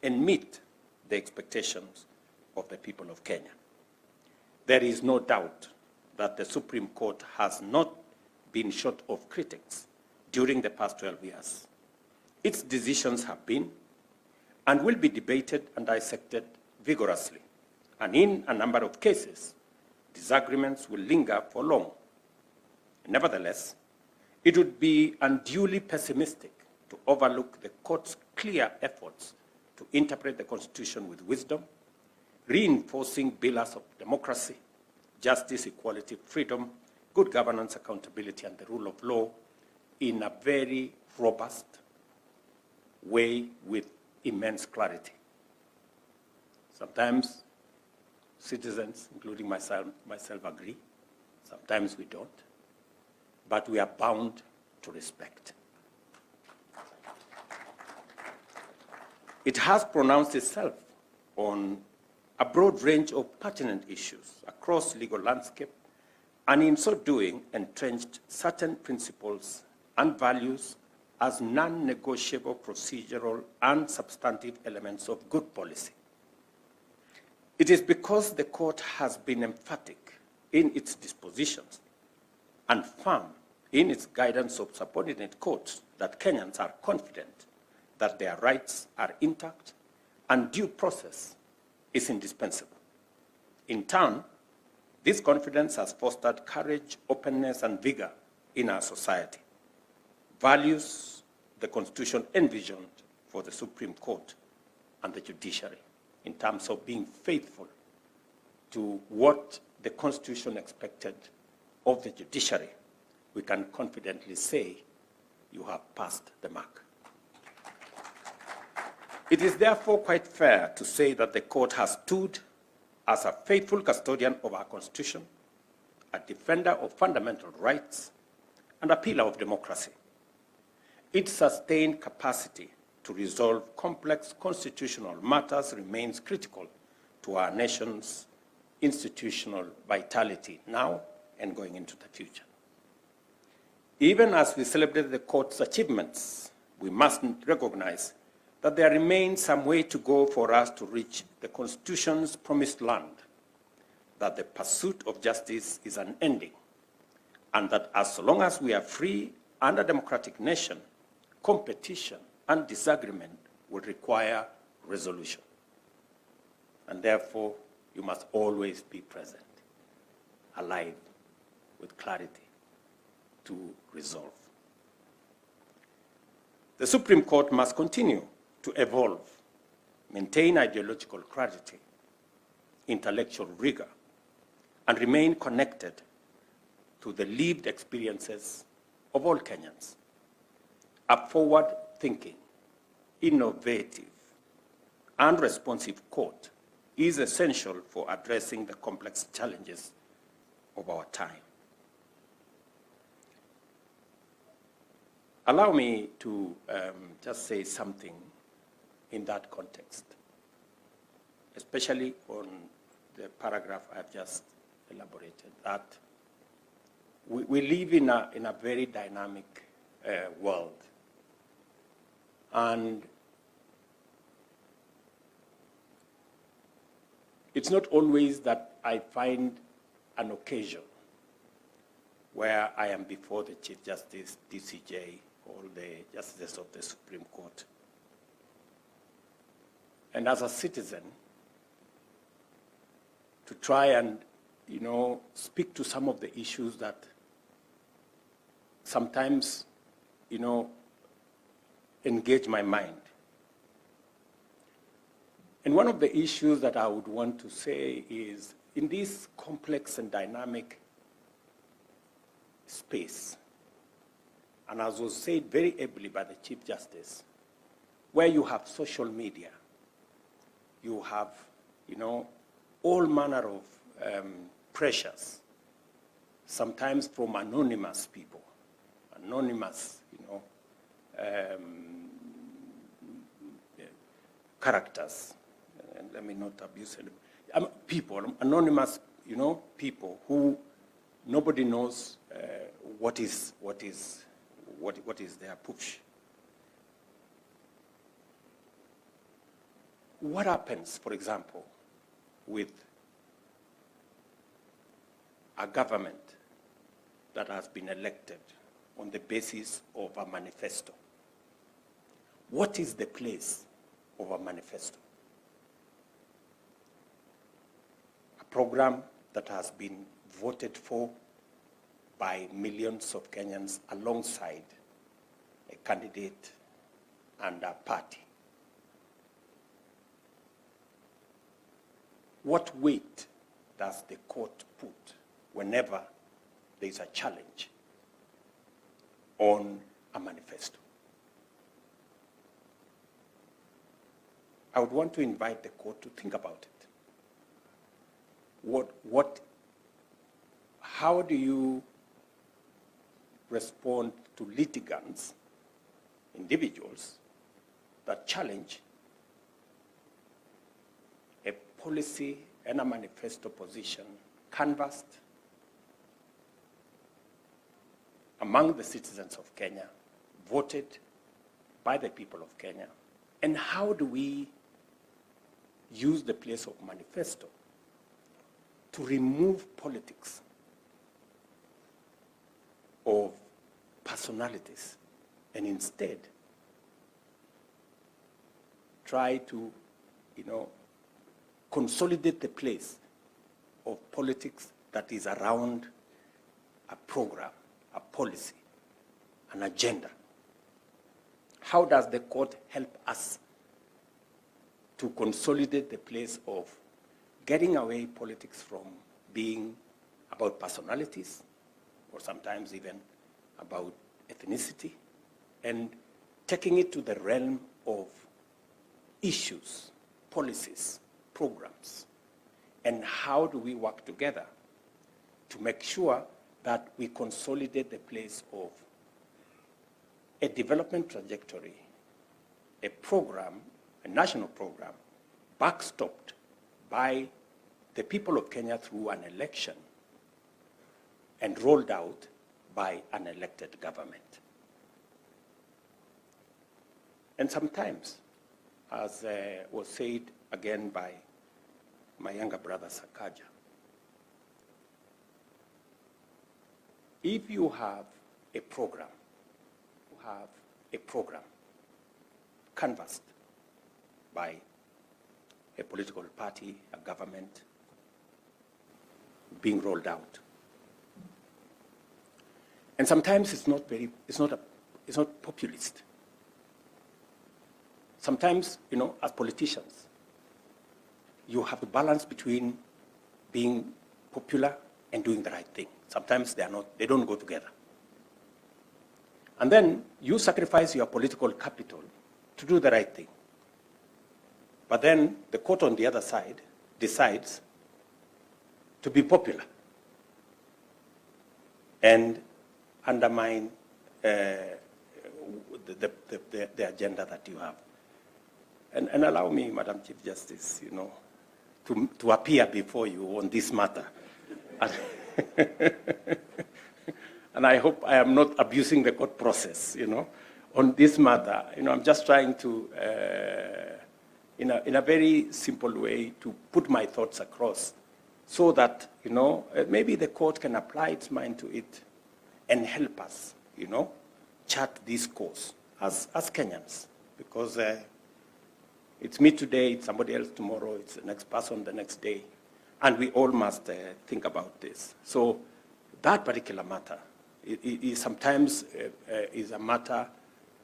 and meet the expectations of the people of Kenya. There is no doubt that the Supreme Court has not been short of critics during the past 12 years. Its decisions have been and will be debated and dissected vigorously, and in a number of cases, disagreements will linger for long. Nevertheless, it would be unduly pessimistic to overlook the court's clear efforts to interpret the Constitution with wisdom, reinforcing pillars of democracy, justice, equality, freedom, good governance, accountability, and the rule of law in a very robust way with immense clarity. Sometimes citizens, including myself agree, sometimes we don't, but we are bound to respect. It has pronounced itself on a broad range of pertinent issues across legal landscape, and in so doing, entrenched certain principles and values as non-negotiable procedural and substantive elements of good policy. It is because the court has been emphatic in its dispositions and firm in its guidance of subordinate courts that Kenyans are confident that their rights are intact and due process is indispensable. In turn, this confidence has fostered courage, openness, and vigor in our society, values the Constitution envisioned for the Supreme Court and the judiciary in terms of being faithful to what the Constitution expected of the judiciary. We can confidently say you have passed the mark. It is therefore quite fair to say that the court has stood as a faithful custodian of our Constitution, a defender of fundamental rights, and a pillar of democracy. Its sustained capacity to resolve complex constitutional matters remains critical to our nation's institutional vitality now and going into the future. Even as we celebrate the court's achievements, we must recognize that there remains some way to go for us to reach the Constitution's promised land, that the pursuit of justice is unending, and that as long as we are free and a democratic nation, competition and disagreement will require resolution. And therefore, you must always be present, alive, with clarity to resolve. The Supreme Court must continue to evolve, maintain ideological clarity, intellectual rigor, and remain connected to the lived experiences of all Kenyans. A forward-thinking, innovative, and responsive court is essential for addressing the complex challenges of our time. Allow me to just say something in that context, especially on the paragraph I've just elaborated, that we live in a very dynamic world. And it's not always that I find an occasion where I am before the Chief Justice, DCJ, or the Justices of the Supreme Court. And as a citizen, to try and, speak to some of the issues that sometimes, engage my mind. And one of the issues that I would want to say is, in this complex and dynamic space, and as was said very ably by the Chief Justice, where you have social media, you have, all manner of pressures, sometimes from anonymous people, anonymous, characters, and let me not abuse them. People, anonymous, people who nobody knows what is their push. What happens, for example, with a government that has been elected on the basis of a manifesto? What is the place of a manifesto? A program that has been voted for by millions of Kenyans alongside a candidate and a party. What weight does the court put whenever there is a challenge on a manifesto? I would want to invite the court to think about it. How do you respond to litigants, individuals, that challenge a policy and a manifesto position canvassed among the citizens of Kenya, voted by the people of Kenya? And how do we use the place of manifesto to remove politics of personalities and instead try to, consolidate the place of politics that is around a program, a policy, an agenda? How does the court help us to consolidate the place of getting away politics from being about personalities, or sometimes even about ethnicity, and taking it to the realm of issues, policies, programs? And how do we work together to make sure that we consolidate the place of a development trajectory, a program, a national program, backstopped by the people of Kenya through an election and rolled out by an elected government? And sometimes, as was said again by my younger brother Sakaja, if you have a program, canvassed by a political party, a government, being rolled out, and sometimes it's not populist. Sometimes, as politicians, you have to balance between being popular and doing the right thing. Sometimes they don't go together. And then you sacrifice your political capital to do the right thing. But then the court on the other side decides to be popular and undermine the agenda that you have. And allow me, Madam Chief Justice, to appear before you on this matter. And I hope I am not abusing the court process, on this matter. I'm just trying to, in a very simple way, to put my thoughts across so that, maybe the court can apply its mind to it and help us, chart this course as Kenyans. Because it's me today, it's somebody else tomorrow, it's the next person the next day. And we all must think about this. So that particular matter is sometimes is a matter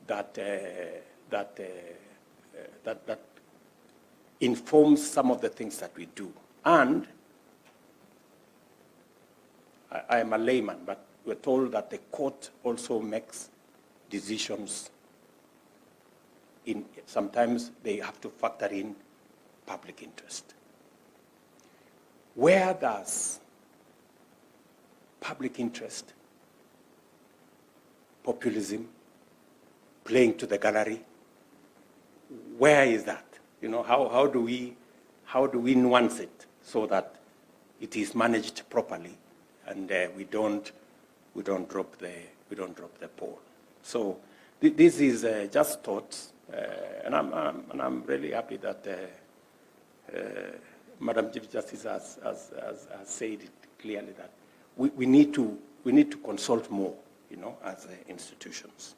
that informs some of the things that we do. And I am a layman, but we're told that the court also makes decisions. Sometimes they have to factor in public interest. Where does public interest, populism, playing to the gallery, where is that? How do we nuance it so that it is managed properly and we don't drop the ball? So this is just thoughts, and I'm really happy that Madam Chief Justice has said it clearly that we need to consult more, as institutions.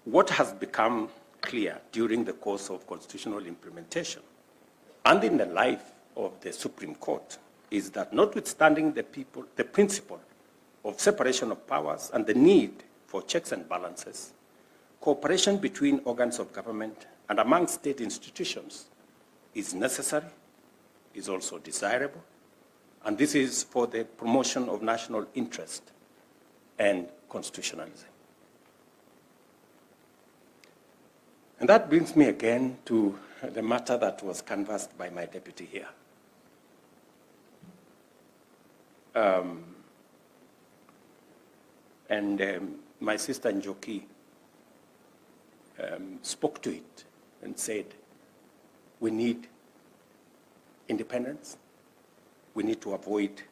What has become clear during the course of constitutional implementation and in the life of the Supreme Court is that, notwithstanding the principle of separation of powers and the need for checks and balances, cooperation between organs of government and among state institutions is necessary, is also desirable, and this is for the promotion of national interest and constitutionalism. And that brings me again to the matter that was canvassed by my deputy here. My sister Njoki spoke to it and said, we need independence, we need to avoid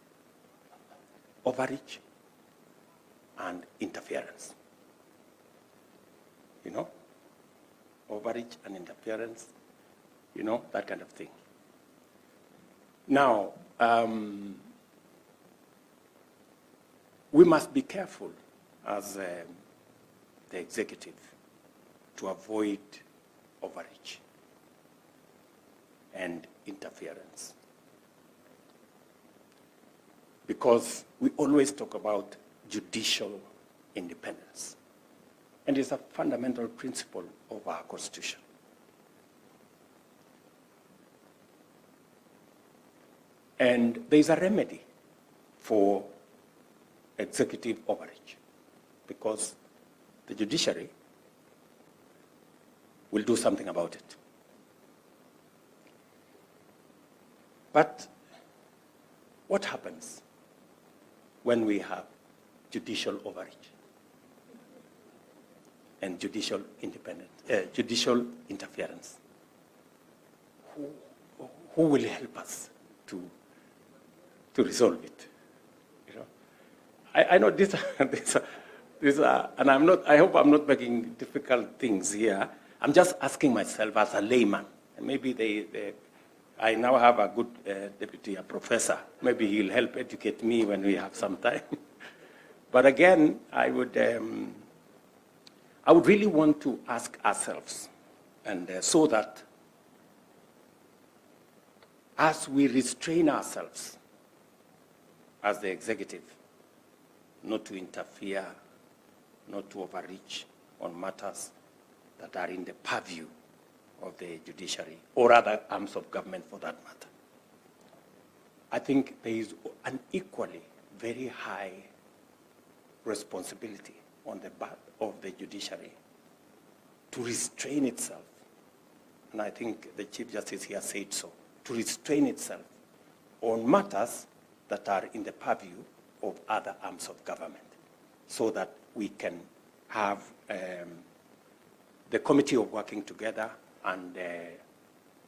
overreach and interference. Overreach and interference, that kind of thing. Now, we must be careful as the executive to avoid overreach and interference. Because we always talk about judicial independence. And it's a fundamental principle of our Constitution. And there's a remedy for executive overreach, because the judiciary will do something about it. But what happens when we have judicial overreach and judicial interference? Who will help us to resolve it? I know these are, and I hope I'm not making difficult things here. I'm just asking myself as a layman, and maybe I now have a good deputy, a professor. Maybe he'll help educate me when we have some time. But again, I would really want to ask ourselves, and so that as we restrain ourselves as the executive, not to interfere, not to overreach on matters that are in the purview of the judiciary or other arms of government for that matter. I think there is an equally very high responsibility on the part of the judiciary to restrain itself, and I think the Chief Justice here said so, to restrain itself on matters that are in the purview of other arms of government, so that we can have the committee of working together and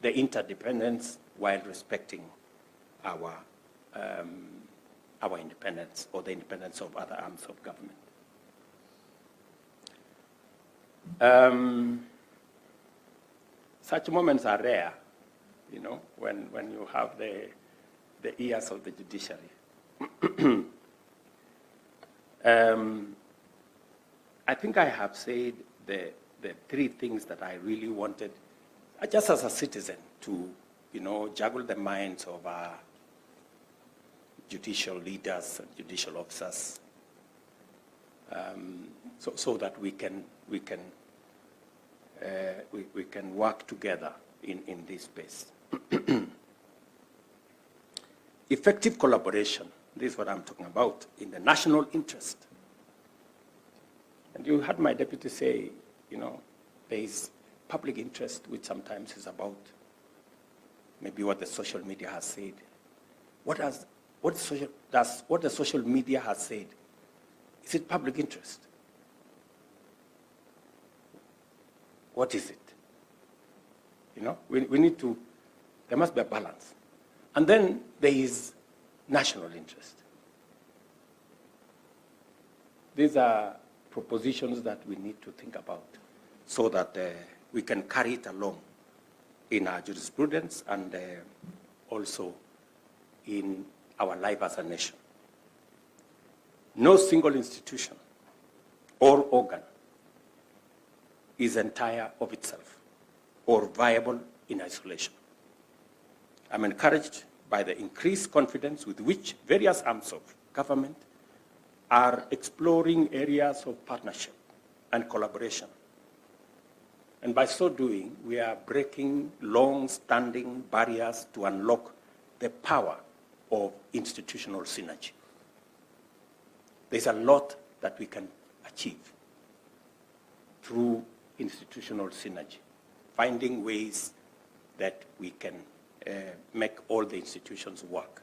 the interdependence while respecting our independence, or the independence of other arms of government. Such moments are rare, you know, when you have the ears of the judiciary. I think I have said the three things that I really wanted, just as a citizen, to, you know, juggle the minds of our judicial leaders and judicial officers, so that we can work together in this space. Effective collaboration, this is what I'm talking about, in the national interest. And you heard my deputy say, you know, there is public interest, which sometimes is about maybe what the social media has said. What the social media has said, is it public interest? What is it? You know, we need to, there must be a balance. And then there is national interest. These are propositions that we need to think about, so that we can carry it along in our jurisprudence and also in our life as a nation. No single institution or organ is entire of itself or viable in isolation. I'm encouraged by the increased confidence with which various arms of government are exploring areas of partnership and collaboration. And by so doing, we are breaking long-standing barriers to unlock the power of institutional synergy. There's a lot that we can achieve through institutional synergy, finding ways that we can make all the institutions work.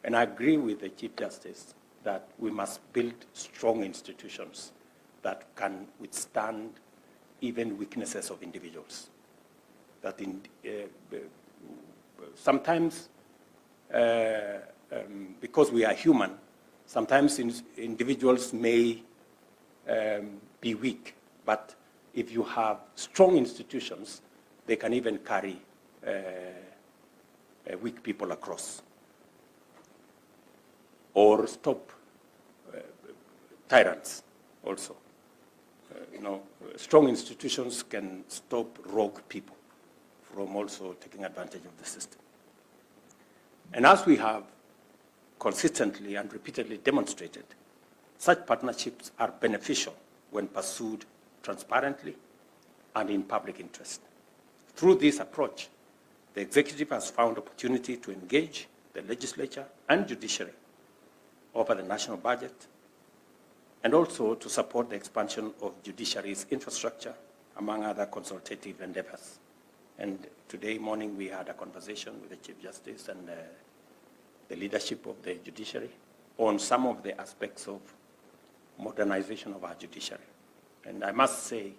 And I agree with the Chief Justice that we must build strong institutions that can withstand even weaknesses of individuals. That sometimes, because we are human, sometimes individuals may be weak, but if you have strong institutions, they can even carry weak people across, or stop tyrants also. You know, strong institutions can stop rogue people from also taking advantage of the system. And as we have consistently and repeatedly demonstrated, such partnerships are beneficial when pursued transparently and in public interest. Through this approach, the executive has found opportunity to engage the legislature and judiciary over the national budget, and also to support the expansion of judiciary's infrastructure, among other consultative endeavors. And today morning we had a conversation with the Chief Justice and the leadership of the judiciary on some of the aspects of modernization of our judiciary. And I must say,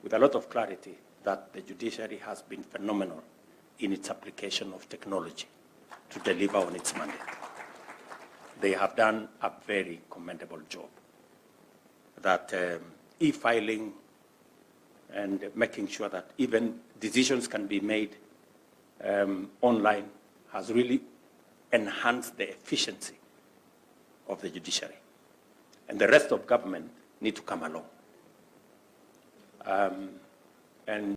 with a lot of clarity, that the judiciary has been phenomenal in its application of technology to deliver on its mandate. They have done a very commendable job. That e-filing and making sure that even decisions can be made online has really enhanced the efficiency of the judiciary. And the rest of government need to come along. And